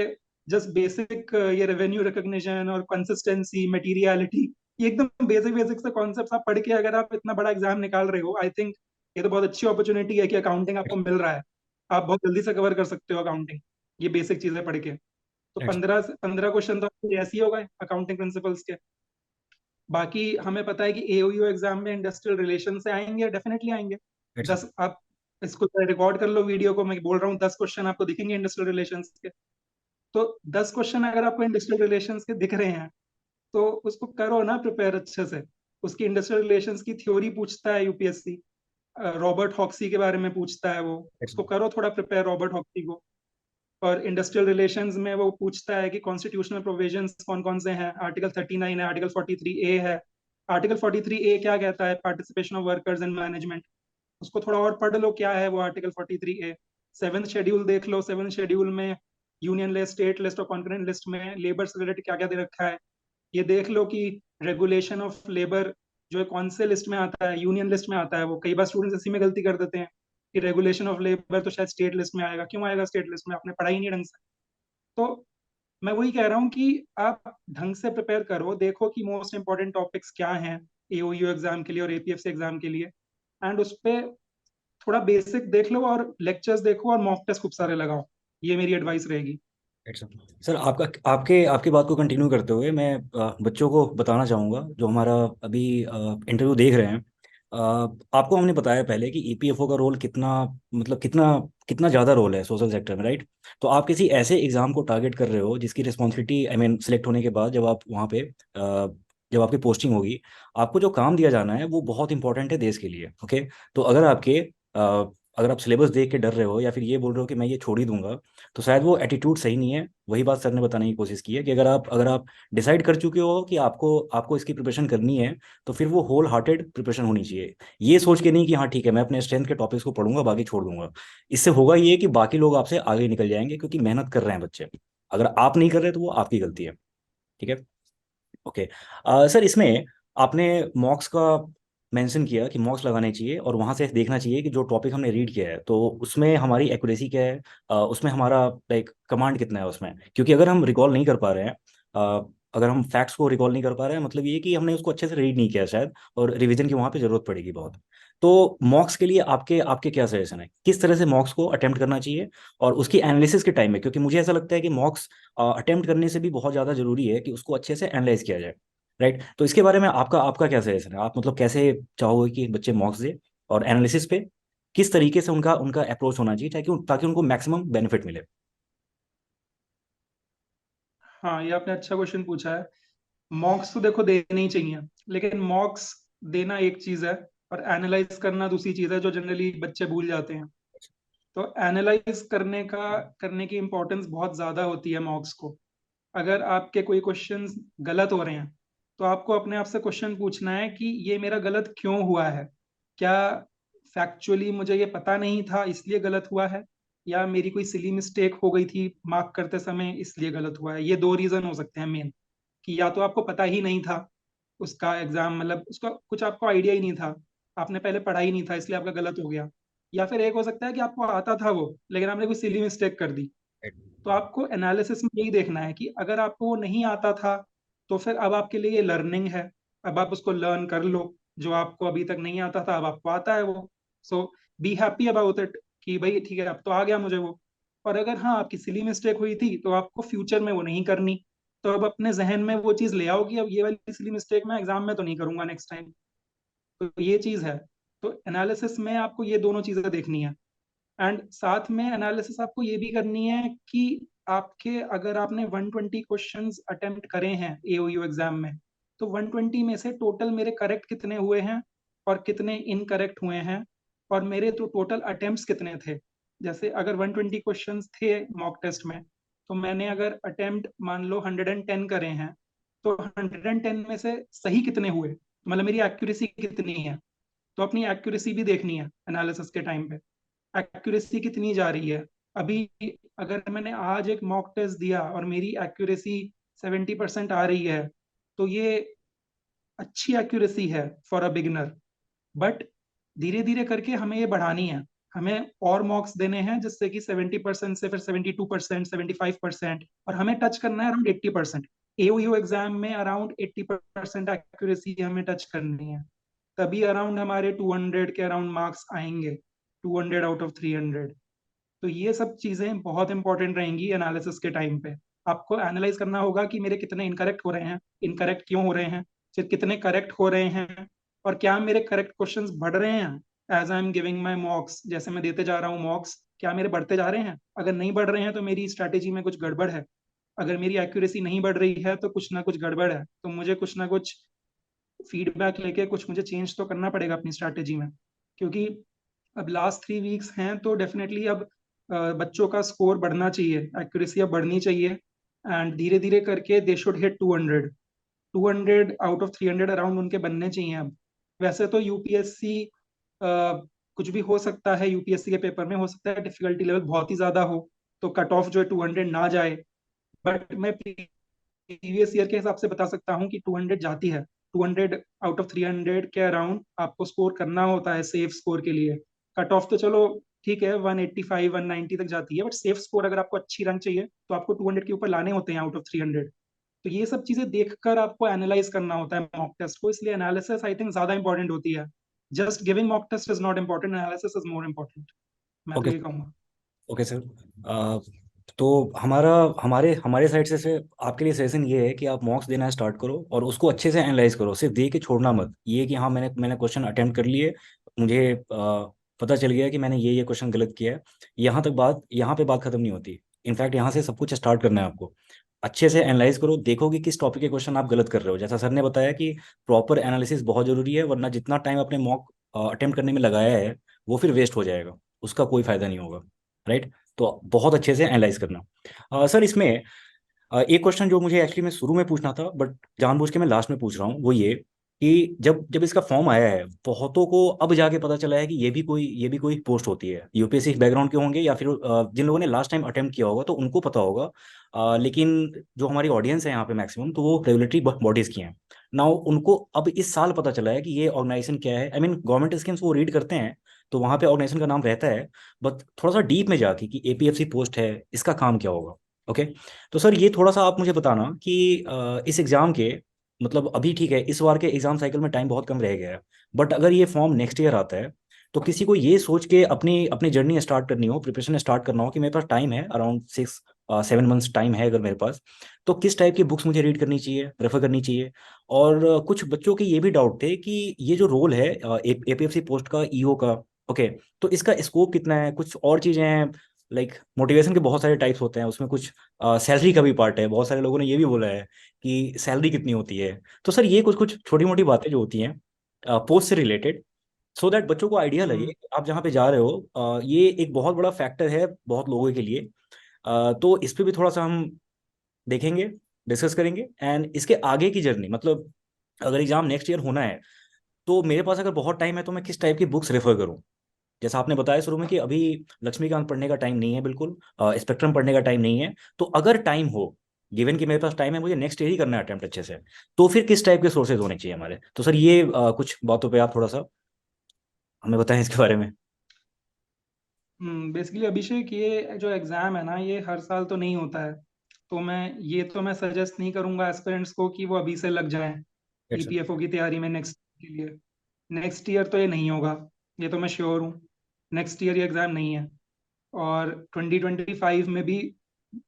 जस्ट बेसिक ये रेवेन्यू रिकग्निशन और कंसिस्टेंसी, मटीरियलिटी, ये एकदम बेसिक बेसिक से कॉन्सेप्ट्स आप पढ़ के अगर आप इतना बड़ा एग्जाम निकाल रहे हो, आई थिंक ये तो बहुत अच्छी अपॉर्चुनिटी है कि अकाउंटिंग आपको मिल रहा है, आप बहुत जल्दी से कवर कर सकते हो अकाउंटिंग, ये बेसिक चीजें पढ़ के। तो 15 15 क्वेश्चन तो आपके ऐसे ही हो गए अकाउंटिंग प्रिंसिपल्स के। बाकी हमें पता है कि एओयू एग्जाम में इंडस्ट्रियल रिलेशन से आएंगे, डेफिनेटली आएंगे। 10, आप इसको रिकॉर्ड कर लो वीडियो को, मैं बोल रहा हूँ 10 क्वेश्चन आपको दिखेंगे इंडस्ट्रियल रिलेशन के। तो 10 क्वेश्चन अगर आपको इंडस्ट्रियल रिलेशंस के दिख रहे हैं, तो उसको करो ना प्रिपेयर अच्छे से। उसकी इंडस्ट्रियल रिलेशंस की थ्योरी पूछता है यूपीएससी, रॉबर्ट हॉक्सी के बारे में पूछता है वो, उसको करो थोड़ा प्रिपेयर रॉबर्ट हॉक्सी को। और इंडस्ट्रियल रिलेशंस में वो पूछता है कि कॉन्स्टिट्यूशनल प्रोविजंस कौन कौन से हैं, आर्टिकल 39 है, आर्टिकल 43A है। आर्टिकल 43A क्या कहता है? Participation of workers in management. उसको थोड़ा और पढ़ लो क्या है वो आर्टिकल 43A। सेवेंथ शेड्यूल देख लो, सेवेंथ शेड्यूल में यूनियन लिस्ट, स्टेट लिस्ट और कॉन्करेंट लिस्ट में लेबर से रिलेटेड क्या क्या दे रखा है, ये देख लो कि रेगुलेशन ऑफ लेबर जो है कौन से लिस्ट में आता है, यूनियन लिस्ट में आता है वो। कई बार स्टूडेंट्स इसी में गलती कर देते हैं कि रेगुलेशन ऑफ लेबर तो शायद स्टेट लिस्ट में आएगा, क्यों आएगा स्टेट लिस्ट में? आपने पढ़ा ही नहीं ढंग से। तो मैं वही कह रहा हूँ कि आप ढंग से प्रिपेयर करो, देखो कि मोस्ट इंपॉर्टेंट टॉपिक्स क्या हैं एओयू एग्जाम के लिए और एपीएफसी एग्जाम के लिए, एंड उस पर थोड़ा बेसिक देख लो और लेक्चर्स देखो और मॉक टेस्ट खूब सारे लगाओ। ये मेरी एडवाइस रहेगी। सर आपका आपके आपकी बात को कंटिन्यू करते हुए मैं बच्चों को बताना चाहूँगा जो हमारा अभी इंटरव्यू देख रहे हैं। आपको हमने बताया पहले कि ईपीएफओ का रोल कितना, मतलब कितना कितना ज़्यादा रोल है सोशल सेक्टर में, राइट? तो आप किसी ऐसे एग्ज़ाम को टारगेट कर रहे हो जिसकी रिस्पॉन्सिबिलिटी, आई मीन सेलेक्ट होने के बाद जब आप वहाँ पे जब आपकी पोस्टिंग होगी, आपको जो काम दिया जाना है वो बहुत इंपॉर्टेंट है देश के लिए। ओके, तो अगर अगर आप सिलेबस देख के डर रहे हो या फिर ये बोल रहे हो कि मैं ये छोड़ ही दूंगा, तो शायद वो एटीट्यूड सही नहीं है। वही बात सर ने बताने की कोशिश की है कि अगर आप डिसाइड कर चुके हो कि आपको आपको इसकी प्रिपरेशन करनी है, तो फिर वो होल हार्टेड प्रिपरेशन होनी चाहिए। ये सोच के नहीं कि हाँ ठीक है मैं अपने स्ट्रेंथ के टॉपिक्स को पढ़ूंगा बाकी छोड़ दूंगा। इससे होगा ये कि बाकी लोग आपसे आगे निकल जाएंगे क्योंकि मेहनत कर रहे हैं बच्चे। अगर आप नहीं कर रहे तो वो आपकी गलती है। ठीक है। ओके। सर इसमें आपने मॉक्स का मेंशन किया कि मॉक्स लगाने चाहिए और वहां से देखना चाहिए कि जो टॉपिक हमने रीड किया है तो उसमें हमारी एक्यूरेसी क्या है, उसमें हमारा लाइक कमांड कितना है उसमें। क्योंकि अगर हम रिकॉल नहीं कर पा रहे हैं, अगर हम फैक्ट्स को रिकॉल नहीं कर पा रहे हैं, मतलब ये कि हमने उसको अच्छे से रीड नहीं किया शायद, और रिवीजन की वहाँ पे जरूरत पड़ेगी बहुत। तो मॉक्स के लिए आपके आपके क्या सजेशन है, किस तरह से मॉक्स को अटेम्प्ट करना चाहिए और उसकी एनालिसिस के टाइम में? क्योंकि मुझे ऐसा लगता है कि मॉक्स अटेम्प्ट करने से भी बहुत ज़्यादा जरूरी है कि उसको अच्छे से एनालाइज किया जाए, राइट? तो इसके बारे में आपका आपका क्या सजेशन है? आप मतलब कैसे चाहोगे कि बच्चे मॉक्स दे, और एनालिसिस पे किस तरीके से उनका उनका अप्रोच होना चाहिए ताकि ताकि उनको मैक्सिमम बेनिफिट मिले? हाँ, ये आपने अच्छा क्वेश्चन पूछा है। मॉक्स तो देखो देने ही चाहिए, लेकिन मॉक्स देना एक चीज है और एनालाइज करना दूसरी चीज है, जो जनरली बच्चे भूल जाते हैं। तो एनालाइज करने की इम्पोर्टेंस बहुत ज्यादा होती है मॉक्स को। अगर आपके कोई क्वेश्चंस गलत हो रहे हैं, तो आपको अपने आप से क्वेश्चन पूछना है कि ये मेरा गलत क्यों हुआ है। क्या फैक्चुअली मुझे ये पता नहीं था इसलिए गलत हुआ है, या मेरी कोई सिली मिस्टेक हो गई थी मार्क करते समय इसलिए गलत हुआ है? ये दो रीजन हो सकते हैं मेन, कि या तो आपको पता ही नहीं था उसका एग्जाम, मतलब उसका कुछ आपको आइडिया ही नहीं था, आपने पहले पढ़ा ही नहीं था इसलिए आपका गलत हो गया। या फिर एक हो सकता है कि आपको आता था वो, लेकिन आपने कोई सिली मिस्टेक कर दी। तो आपको एनालिसिस में यही देखना है कि अगर आपको वो नहीं आता था, तो फिर अब आपके लिए ये लर्निंग है। अब आप उसको लर्न कर लो। जो आपको अभी तक नहीं आता था, अब आपको आता है वो। सो बी हैप्पी अबाउट इट, कि भाई ठीक है अब तो आ गया मुझे वो। और अगर हाँ आपकी सिली मिस्टेक हुई थी, तो आपको फ्यूचर में वो नहीं करनी। तो अब अपने जहन में वो चीज़ ले आओ कि अब ये वाली सिली मिस्टेक मैं एग्जाम में तो नहीं करूंगा नेक्स्ट टाइम। तो ये चीज़ है। तो एनालिसिस में आपको ये दोनों चीज़ें देखनी है। एंड साथ में एनालिसिस आपको ये भी करनी है कि आपके, अगर आपने 120 क्वेश्चंस अटेम्प्ट करे हैं एओयू एग्जाम में, तो 120 में से टोटल मेरे करेक्ट कितने हुए हैं और कितने इनकरेक्ट हुए हैं, और मेरे तो टोटल अटेम्प्ट्स कितने थे। जैसे अगर 120 क्वेश्चंस थे मॉक टेस्ट में, तो मैंने अगर अटेम्प्ट मान लो 110 करे हैं, तो 110 में से सही कितने हुए, मतलब मेरी एक्यूरेसी कितनी है। तो अपनी एक्यूरेसी भी देखनी है एनालिसिस के टाइम पे। एक्यूरेसी कितनी जा रही है अभी। अगर मैंने आज एक मॉक टेस्ट दिया और मेरी एक्यूरेसी 70% आ रही है, तो ये अच्छी एक्यूरेसी है फॉर अ बिगिनर। बट धीरे धीरे करके हमें ये बढ़ानी है। हमें और मॉक्स देने हैं जिससे कि 70% से फिर 72%, 75%, और हमें टच करना है अराउंड 80%। एओयू एग्जाम में अराउंड 80% एक्यूरेसी हमें टच करनी है। तभी अराउंड हमारे 200 के अराउंड मार्क्स आएंगे, 200 आउट ऑफ 300। तो ये सब चीजें बहुत इंपॉर्टेंट रहेंगी एनालिसिस के टाइम पे। आपको एनालाइज करना होगा कि मेरे कितने इनकरेक्ट हो रहे हैं, इनकरेक्ट क्यों हो रहे हैं, फिर कितने करेक्ट हो रहे हैं, और क्या मेरे करेक्ट क्वेश्चंस बढ़ रहे हैं as I am giving my mocks. जैसे मैं देते जा रहा हूँ मॉक्स, क्या मेरे बढ़ते जा रहे हैं। अगर नहीं बढ़ रहे हैं तो मेरी स्ट्रैटेजी में कुछ गड़बड़ है। अगर मेरी एक्यूरेसी नहीं बढ़ रही है तो कुछ ना कुछ गड़बड़ है, तो मुझे कुछ ना कुछ फीडबैक लेके कुछ मुझे चेंज तो करना पड़ेगा अपनी स्ट्रैटेजी में। क्योंकि अब लास्ट 3 वीक्स हैं, तो डेफिनेटली अब बच्चों का स्कोर बढ़ना चाहिए, एक्यूरेसी अब बढ़नी चाहिए। एंड धीरे धीरे करके they should hit 200, 200 out of 300 around उनके बनने चाहिए अब। वैसे तो यूपीएससी कुछ भी हो सकता है, यूपीएससी के पेपर में हो सकता है डिफिकल्टी लेवल बहुत ही ज्यादा हो, तो कट ऑफ जो है 200 ना जाए। बट मैं प्रीवियस ईयर के हिसाब से बता सकता हूँ कि 200 जाती है। 200 आउट ऑफ 300 के अराउंड आपको स्कोर करना होता है सेफ स्कोर के लिए। कट ऑफ तो चलो ठीक है 185 190 तक जाती है, बट सेफ स्कोर अगर आपको अच्छी रन चाहिए तो आपको 200 के ऊपर लाने होते हैं आउट ऑफ 300। तो ये सब चीजें देखकर आपको एनालाइज करना होता है मॉक टेस्ट को, इसलिए एनालिसिस आई थिंक ज्यादा इंपॉर्टेंट होती है। Just giving mock test is not important, analysis is more important. मैं तो ओके। ये कहूंगा। Okay sir. अ, तो हमारा हमारे हमारे साइड से आपके लिए सजेशन ये है कि आप मॉक्स देना स्टार्ट करो और उसको अच्छे से एनालाइज करो, सिर्फ दे के छोड़ना मत। ये कि हाँ मैंने क्वेश्चन अटेम्प्ट कर लिए, मुझे पता चल गया कि मैंने ये क्वेश्चन गलत किया है, यहाँ पे बात खत्म नहीं होती। इनफैक्ट यहाँ से सब कुछ स्टार्ट करना है आपको। अच्छे से एनालाइज करो, देखो कि किस टॉपिक के क्वेश्चन आप गलत कर रहे हो। जैसा सर ने बताया कि प्रॉपर एनालिसिस बहुत जरूरी है, वरना जितना टाइम आपने मॉक अटेम्प्ट करने में लगाया है वो फिर वेस्ट हो जाएगा, उसका कोई फायदा नहीं होगा। राइट। तो बहुत अच्छे से एनालाइज करना। सर इसमें एक क्वेश्चन जो मुझे एक्चुअली में शुरू में पूछना था, बट जानबूझ के मैं लास्ट में पूछ रहा हूँ, वो ये कि जब जब इसका फॉर्म आया है, बहुतों को अब जाके पता चला है कि ये भी कोई पोस्ट होती है। यूपीएससी बैकग्राउंड के होंगे या फिर जिन लोगों ने लास्ट टाइम अटेम्प्ट किया होगा तो उनको पता होगा। लेकिन जो हमारी ऑडियंस है यहाँ पे मैक्सिमम, तो वो रेगुलेटरी बॉडीज की हैं ना, उनको अब इस साल पता चला है कि ये ऑर्गेनाइजेशन क्या है। आई मीन गवर्नमेंट स्कीम्स वो रीड करते हैं तो वहाँ पे ऑर्गेनाइजेशन का नाम रहता है, बट थोड़ा सा डीप में जाके कि एपीएफसी पोस्ट है, इसका काम क्या होगा। ओके। तो सर ये थोड़ा सा आप मुझे बताना कि इस एग्जाम के, मतलब अभी ठीक है इस बार के एग्जाम साइकिल में टाइम बहुत कम रह गया है, बट अगर ये फॉर्म नेक्स्ट ईयर आता है, तो किसी को ये सोच के अपनी अपनी जर्नी स्टार्ट करनी हो, प्रिपरेशन स्टार्ट करना हो कि मेरे पास टाइम है अराउंड 6 7 मंथ्स टाइम है अगर मेरे पास, तो किस टाइप की बुक्स मुझे रीड करनी चाहिए, रेफर करनी चाहिए। और कुछ बच्चों के ये भी डाउट थे कि ये जो रोल है एपीएफसी पोस्ट का, ईओ का, ओके, तो इसका स्कोप कितना है, कुछ और चीजें हैं। लाइक मोटिवेशन के बहुत सारे टाइप्स होते हैं, उसमें कुछ सैलरी का भी पार्ट है, बहुत सारे लोगों ने ये भी बोला है कि सैलरी कितनी होती है। तो सर ये कुछ कुछ छोटी मोटी बातें जो होती हैं पोस्ट से रिलेटेड, सो दैट बच्चों को आइडिया लगे हम्म। कि आप जहाँ पे जा रहे हो ये एक बहुत बड़ा फैक्टर है बहुत लोगों के लिए। तो इस पे भी थोड़ा सा हम देखेंगे, डिस्कस करेंगे। एंड इसके आगे की जर्नी, मतलब अगर एग्जाम नेक्स्ट ईयर होना है, तो मेरे पास अगर बहुत टाइम है तो मैं किस टाइप की बुक्स रेफर करूँ। जैसा आपने बताया शुरू में कि अभी लक्ष्मीकांत पढ़ने का टाइम नहीं है, बिल्कुल स्पेक्ट्रम पढ़ने का टाइम नहीं है। तो अगर टाइम हो, गिवन कि मेरे पास टाइम है, मुझे नेक्स्ट ईयर ही करना है अटेम्प्ट अच्छे से, तो फिर किस टाइप के सोर्सेज होने चाहिए हमारे। तो सर ये कुछ बातों पे आप थोड़ा सा हमें बताएं इसके बारे में। बेसिकली अभिषेक, ये जो एग्ज़ाम है ना, ये हर साल तो नहीं होता है। तो मैं सजेस्ट नहीं करूंगा एस्पिरेंट्स को कि वो अभी से लग जाएं अच्छा। ईपीएफओ की तैयारी में नेक्स्ट के लिए। नेक्स्ट ईयर तो ये नहीं होगा, ये तो मैं श्योर हूँ। नेक्स्ट ईयर ये एग्ज़ाम नहीं है। और 2025 में भी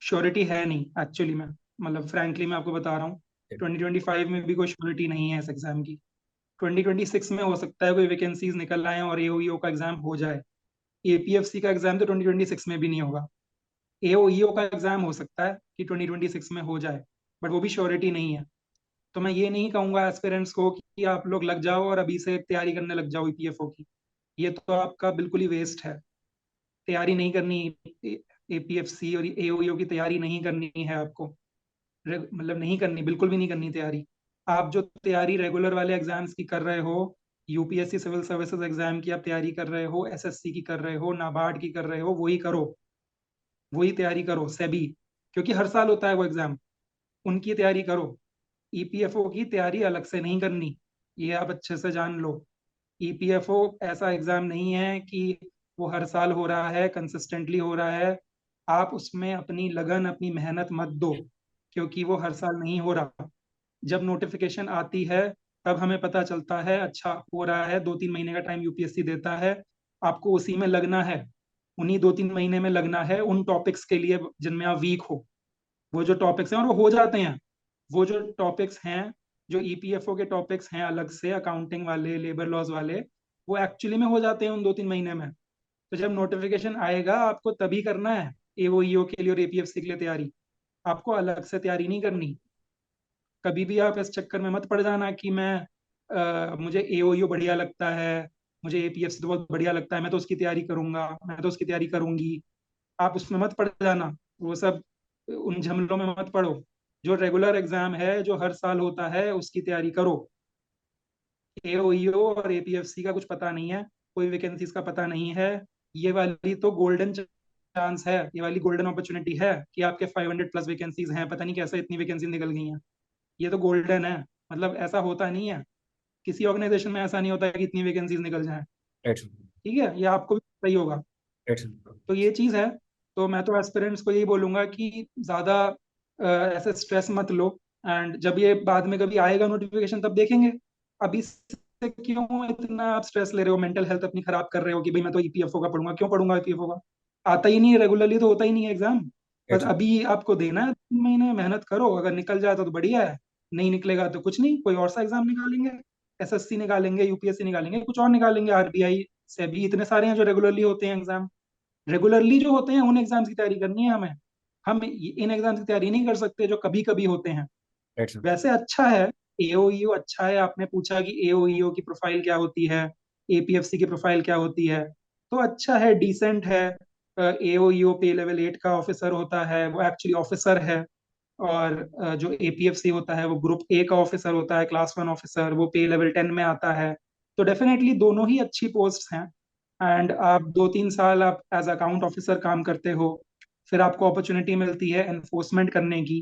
श्योरिटी है नहीं एक्चुअली में। मतलब फ्रैंकली मैं आपको बता रहा हूँ, 2025 में भी कोई श्योरिटी नहीं है इस एग्ज़ाम की। 2026 में हो सकता है कोई वैकेंसीज निकल आए और एओईओ का एग्ज़ाम हो जाए। एपीएफसी का एग्ज़ाम तो 2026 में भी नहीं होगा। एओईओ का एग्ज़ाम हो सकता है कि 2026 में हो जाए, बट वो भी श्योरिटी नहीं है। तो मैं ये नहीं कहूंगा एस्पिरेंट्स को कि आप लोग लग जाओ और अभी से तैयारी करने लग जाओ ईपीएफओ की। ये तो आपका बिल्कुल ही वेस्ट है। तैयारी नहीं करनी, एपीएफसी और एओईओ की तैयारी नहीं करनी है आपको। मतलब नहीं करनी, बिल्कुल भी नहीं करनी तैयारी। आप जो तैयारी रेगुलर वाले एग्जाम्स की कर रहे हो, यूपीएससी सिविल सर्विसेज एग्जाम की आप तैयारी कर रहे हो, एसएससी की कर रहे हो, नाबार्ड की कर रहे हो, वही करो। वही तैयारी करो सेबी, क्योंकि हर साल होता है वो एग्जाम। उनकी तैयारी करो। ईपीएफओ की तैयारी अलग से नहीं करनी, ये आप अच्छे से जान लो। ईपीएफओ ऐसा एग्जाम नहीं है कि वो हर साल हो रहा है, कंसिस्टेंटली हो रहा है। आप उसमें अपनी लगन, अपनी मेहनत मत दो, क्योंकि वो हर साल नहीं हो रहा। जब नोटिफिकेशन आती है तब हमें पता चलता है अच्छा हो रहा है। 2-3 महीने का टाइम यूपीएससी देता है, आपको उसी में लगना है। उन्हीं 2-3 महीने में लगना है उन टॉपिक्स के लिए जिनमें आप वीक हो। वो जो टॉपिक्स हैं और वो हो जाते हैं। वो जो टॉपिक्स हैं, जो ईपीएफओ के टॉपिक्स हैं अलग से, अकाउंटिंग वाले, लेबर लॉज वाले, वो एक्चुअली में हो जाते हैं उन 2-3 महीने में। तो जब नोटिफिकेशन आएगा आपको तभी करना है एओईओ के लिए और एपीएफसी के लिए तैयारी। आपको अलग से तैयारी नहीं करनी। कभी भी आप इस चक्कर में मत पड़ जाना कि मुझे एओईओ बढ़िया लगता है, मुझे एपीएफसी तो बहुत बढ़िया लगता है, मैं तो उसकी तैयारी करूंगा, मैं तो उसकी तैयारी करूंगी। आप उसमें मत पड़ जाना। वो सब उन झमेलों में मत पड़ो। जो रेगुलर एग्जाम है जो हर साल होता है उसकी तैयारी करो। एओईओ और एपीएफसी का कुछ पता नहीं है, कोई वैकेंसीज का पता नहीं है। ये वाली तो गोल्डन चांस है, ये वाली गोल्डन अपॉर्चुनिटी है कि आपके 500+ वैकेंसीज हैं। पता नहीं कैसे इतनी वैकेंसी निकल गई हैं। ये तो गोल्डन है। मतलब ऐसा होता नहीं है, किसी ऑर्गेनाइजेशन में ऐसा नहीं होता है कि इतनी वैकेंसीज निकल जाएं। Right sir. ठीक है, ये आपको भी सही होगा। Right sir. तो ये चीज़ है। तो मैं तो एस्पिरेंट्स को यही बोलूंगा कि ज़्यादा ऐसे स्ट्रेस मत लो। एंड जब ये बाद में कभी आएगा नोटिफिकेशन तब देखेंगे। अभी से क्यों इतना आप स्ट्रेस ले रहे हो, मेंटल हेल्थ अपनी खराब कर रहे हो कि भाई मैं तो ईपीएफओ का पढ़ूंगा? क्यों पढ़ूंगा ईपीएफओ का? आता ही नहीं है रेगुलरली, तो होता ही नहीं है एग्जाम। राइट बस सर। अभी आपको देना है 3 महीने, मेहनत करो, अगर निकल जाए तो बढ़िया है। नहीं निकलेगा तो कुछ नहीं, कोई और सा एग्जाम निकालेंगे। एसएससी निकालेंगे, यूपीएससी निकालेंगे, कुछ और निकालेंगे, आरबीआई से भी इतने सारे हैं जो रेगुलरली होते हैं एग्जाम। रेगुलरली जो होते हैं उन एग्जाम्स की तैयारी करनी है हमें। हम इन एग्जाम्स की तैयारी नहीं कर सकते जो कभी कभी होते हैं। Right sir. वैसे अच्छा है, एओईओ अच्छा है। आपने पूछा कि एओईओ की प्रोफाइल क्या होती है, एपीएफसी की प्रोफाइल क्या होती है। तो अच्छा है, डिसेंट है। एओईओ पे लेवल 8 का ऑफिसर होता है, वो एक्चुअली ऑफिसर है। और जो एपीएफसी होता है वो ग्रुप ए का ऑफिसर होता है, क्लास 1 ऑफिसर, वो पे लेवल 10 में आता है। तो डेफिनेटली दोनों ही अच्छी पोस्ट हैं। एंड आप 2-3 साल आप एज अकाउंट ऑफिसर काम करते हो, फिर आपको अपॉर्चुनिटी मिलती है एनफोर्समेंट करने की।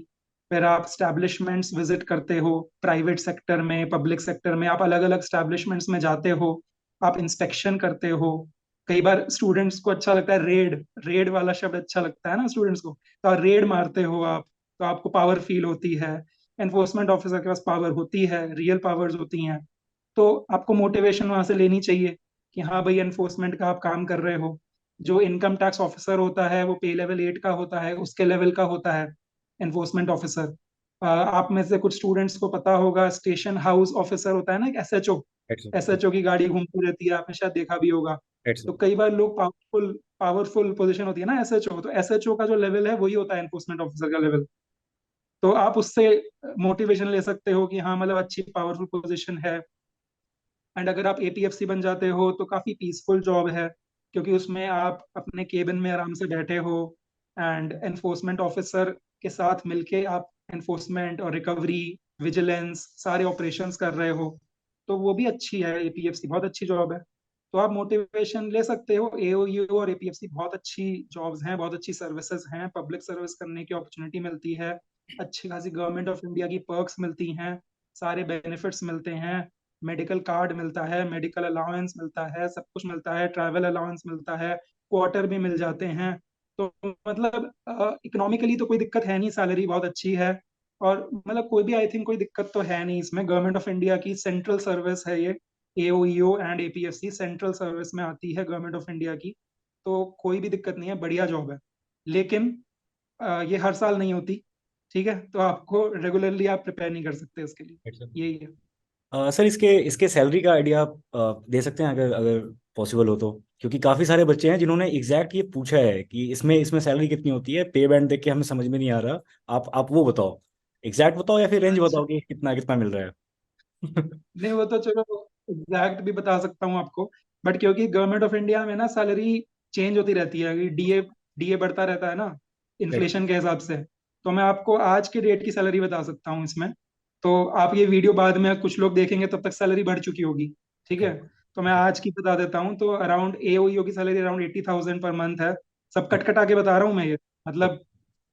फिर आप स्टैब्लिशमेंट्स विजिट करते हो, प्राइवेट सेक्टर में, पब्लिक सेक्टर में, आप अलग अलग स्टैब्लिशमेंट्स में जाते हो। आप इंस्पेक्शन करते हो। कई बार स्टूडेंट्स को अच्छा लगता है रेड, रेड वाला शब्द अच्छा लगता है ना स्टूडेंट्स को, तो आप रेड मारते हो आप। तो आपको पावर फील होती है। एनफोर्समेंट ऑफिसर के पास पावर होती है, रियल पावर्स होती हैं। तो आपको मोटिवेशन वहां से लेनी चाहिए कि हाँ भाई एनफोर्समेंट का आप काम कर रहे हो। जो इनकम टैक्स ऑफिसर होता है वो पे लेवल 8 का होता है, उसके लेवल का होता है एनफोर्समेंट ऑफिसर। आप में से कुछ स्टूडेंट्स को पता होगा स्टेशन हाउस ऑफिसर होता है ना, एक एसएचओ। Right sir. एसएचओ की गाड़ी घूमती रहती है, आपने शायद देखा भी होगा। राइट तो सर। कई बार लोग पावरफुल पावरफुल पोजीशन होती है ना एसएचओ, तो एसएचओ का जो लेवल है वही होता है एनफोर्समेंट ऑफिसर का लेवल। तो आप उससे मोटिवेशन ले सकते हो कि हाँ मतलब अच्छी पावरफुल पोजीशन है। एंड अगर आप एपीएफसी बन जाते हो तो काफ़ी पीसफुल जॉब है, क्योंकि उसमें आप अपने केबिन में आराम से बैठे हो। एंड एनफोर्समेंट ऑफिसर के साथ मिलके आप एनफोर्समेंट और रिकवरी, विजिलेंस, सारे ऑपरेशंस कर रहे हो। तो वो भी अच्छी है, एपीएफसी बहुत अच्छी जॉब है। तो आप मोटिवेशन ले सकते हो। एओयू और एपीएफसी बहुत अच्छी जॉब्स हैं, बहुत अच्छी सर्विसेज हैं, पब्लिक सर्विस करने की अपॉर्चुनिटी मिलती है, अच्छी खासी गवर्नमेंट ऑफ इंडिया की पर्क्स मिलती हैं, सारे बेनिफिट्स मिलते हैं। मेडिकल कार्ड मिलता है, मेडिकल अलाउंस मिलता है, सब कुछ मिलता है, ट्रैवल अलाउंस मिलता है, क्वार्टर भी मिल जाते हैं। तो मतलब इकोनॉमिकली तो कोई दिक्कत है नहीं, सैलरी बहुत अच्छी है। और मतलब कोई भी आई थिंक कोई दिक्कत तो है नहीं इसमें। गवर्नमेंट ऑफ इंडिया की सेंट्रल सर्विस है ये, एओईओ एंड एपीएससी सेंट्रल सर्विस में आती है गवर्नमेंट ऑफ इंडिया की। तो कोई भी दिक्कत नहीं है, बढ़िया जॉब है। लेकिन ये हर साल नहीं होती, ठीक है? तो आपको रेगुलरली आप प्रिपेयर नहीं कर सकते इसके लिए, यही है। सर इसके इसके सैलरी का आइडिया आप दे सकते हैं अगर अगर पॉसिबल हो तो, क्योंकि काफी सारे बच्चे हैं जिन्होंने एग्जैक्ट ये पूछा है कि इसमें इसमें सैलरी कितनी होती है, पे बैंड देख के हमें समझ में नहीं आ रहा। आप वो बताओ, एग्जैक्ट बताओ या फिर रेंज अच्छा, बताओ कि कितना कितना मिल रहा है। नहीं वो तो चलो एग्जैक्ट भी बता सकता हूँ आपको। बट क्योंकि गवर्नमेंट ऑफ इंडिया में ना सैलरी चेंज होती रहती है, डीए डीए बढ़ता रहता है ना राइट। इन्फ्लेशन के हिसाब से। तो मैं आपको आज के डेट की सैलरी बता सकता हूँ इसमें। तो आप ये वीडियो बाद में कुछ लोग देखेंगे तब तक सैलरी बढ़ चुकी होगी, ठीक ओके। है? तो मैं ओके। आज की बता देता हूँ। तो अराउंड एओईओ की सैलरी अराउंड 80,000 पर मंथ है। सब कट कटा के बता रहा हूँ मैं ये, मतलब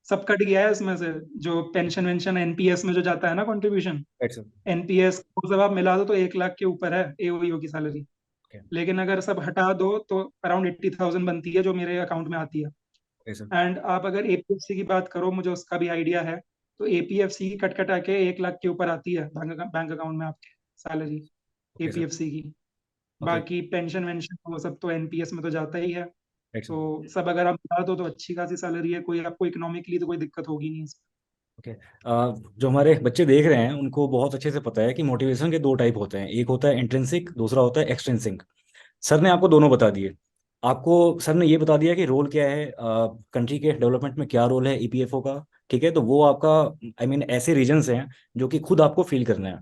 सब कट गया है इसमें से। जो पेंशन वेंशन एनपीएस में जो जाता है ना कंट्रीब्यूशन, राइट सर। एनपीएस वो सब आप मिला दो तो 1 लाख के ऊपर है एओईओ की सैलरी। ओके। लेकिन अगर सब हटा दो तो अराउंड 80,000 बनती है जो मेरे अकाउंट में आती है। Okay sir. एंड आप अगर एपीएफसी की बात करो, मुझे उसका भी आइडिया है। तो एपीएफसी की कट कटा के 1 लाख के ऊपर आती है बैंक अकाउंट में आपके सैलरी, ओके सर। एपीएफसी की। ओके। बाकी पेंशन वेंशन वो सब तो एनपीएस में तो जाता ही है। Right sir. तो सब अगर आप मिला दो तो अच्छी खासी सैलरी है, कोई आपको इकोनॉमिकली तो कोई दिक्कत होगी नहीं इसमें। ओके। जो हमारे बच्चे देख रहे हैं उनको बहुत अच्छे से पता है कि मोटिवेशन के दो टाइप होते हैं, एक होता है इंट्रिंसिक, दूसरा होता है एक्सट्रिंसिक। सर ने आपको दोनों बता दिए। आपको सर ने ये बता दिया कि रोल क्या है, कंट्री के डेवलपमेंट में क्या रोल है ईपीएफओ का। ठीक है, तो वो आपका आई मीन ऐसे रीजन्स हैं जो कि खुद आपको फील करना है।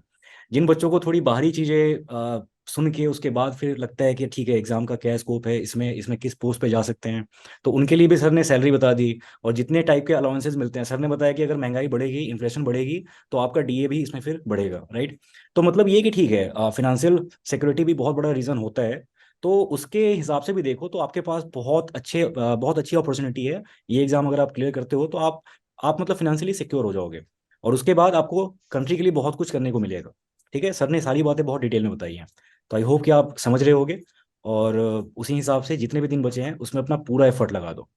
जिन बच्चों को थोड़ी बाहरी चीजें सुन के उसके बाद फिर लगता है कि ठीक है एग्जाम का क्या स्कोप है, इसमें इसमें किस पोस्ट पे जा सकते हैं, तो उनके लिए भी सर ने सैलरी बता दी। और जितने टाइप के अलाउंसेस मिलते हैं, सर ने बताया कि अगर महंगाई बढ़ेगी, इन्फ्लेशन बढ़ेगी, तो आपका डीए भी इसमें फिर बढ़ेगा, राइट। तो मतलब ये कि ठीक है, फिनेंशियल सिक्योरिटी भी बहुत बड़ा रीजन होता है। तो उसके हिसाब से भी देखो तो आपके पास बहुत अच्छी अपॉर्चुनिटी है। ये एग्जाम अगर आप क्लियर करते हो तो आप मतलब फिनेंशियली सिक्योर हो जाओगे। और उसके बाद आपको कंट्री के लिए बहुत कुछ करने को मिलेगा। ठीक है, सर ने सारी बातें बहुत डिटेल में बताई हैं। तो आई होप कि आप समझ रहे होगे। और उसी हिसाब से जितने भी दिन बचे हैं उसमें अपना पूरा एफर्ट लगा दो।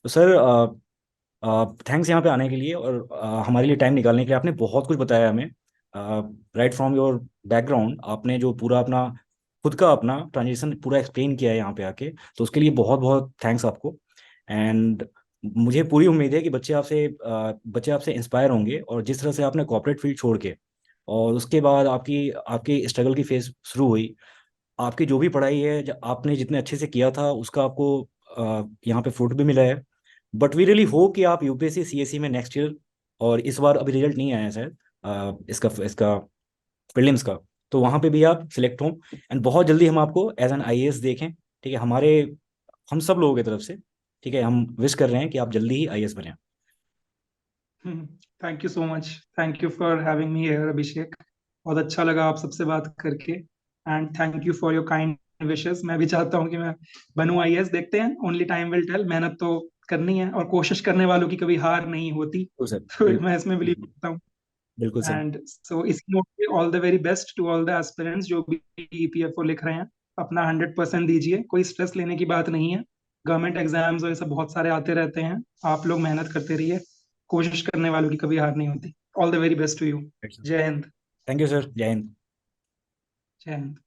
तो सर थैंक्स यहाँ पे आने के लिए और हमारे लिए टाइम निकालने के लिए। आपने बहुत कुछ बताया हमें, राइट फ्रॉम योर बैकग्राउंड। आपने जो पूरा अपना खुद का अपना ट्रांजिशन पूरा एक्सप्लेन किया है यहाँ पे आके, तो उसके लिए बहुत बहुत थैंक्स आपको। एंड मुझे पूरी उम्मीद है कि बच्चे आपसे इंस्पायर होंगे। और जिस तरह से आपने कॉर्पोरेट फील्ड छोड़ के और उसके बाद आपकी आपकी स्ट्रगल की फेज शुरू हुई, आपकी जो भी पढ़ाई है आपने जितने अच्छे से किया था उसका आपको यहाँ पे फ्रूट भी मिला है। बट वी रियली होप कि आप यूपीएससी सीएससी में नेक्स्ट ईयर, और इस बार अभी रिजल्ट नहीं आया है शायद इसका इसका प्रीलिम्स का, तो वहाँ पे भी आप सिलेक्ट हों। एंड बहुत जल्दी हम आपको एज एन आईएएस देखें। ठीक है, हम सब लोगों की तरफ से। ठीक है, हम विश कर रहे हैं कि आप जल्दी ही आईएएस बने। Thank you so much. Thank you for having me here Abhishek. बहुत अच्छा लगा आप सबसे बात करके। And thank you for your kind wishes. मैं भी चाहता हूँ कि मैं बनूं आईएएस। देखते हैं, ओनली टाइम विल टेल। मेहनत तो करनी है और कोशिश करने वालों की कभी हार नहीं होती। तो सर तो मैं इसमें बिलीव बिल्कुल। करता हूँ। बिल्कुल सर। एंड सो इस नोट पे all the very best to all the aspirants जो भी ईपीएफओ लिख रहे हैं। अपना 100% दीजिए, कोई स्ट्रेस लेने की बात नहीं है। गवर्नमेंट एग्जाम्स और ये सब बहुत सारे आते रहते हैं। आप लोग मेहनत करते रहिए, कोशिश करने वालों की कभी हार नहीं होती। All the very best to you. Jai Hind. Thank you sir, जय हिंद। जय हिंद।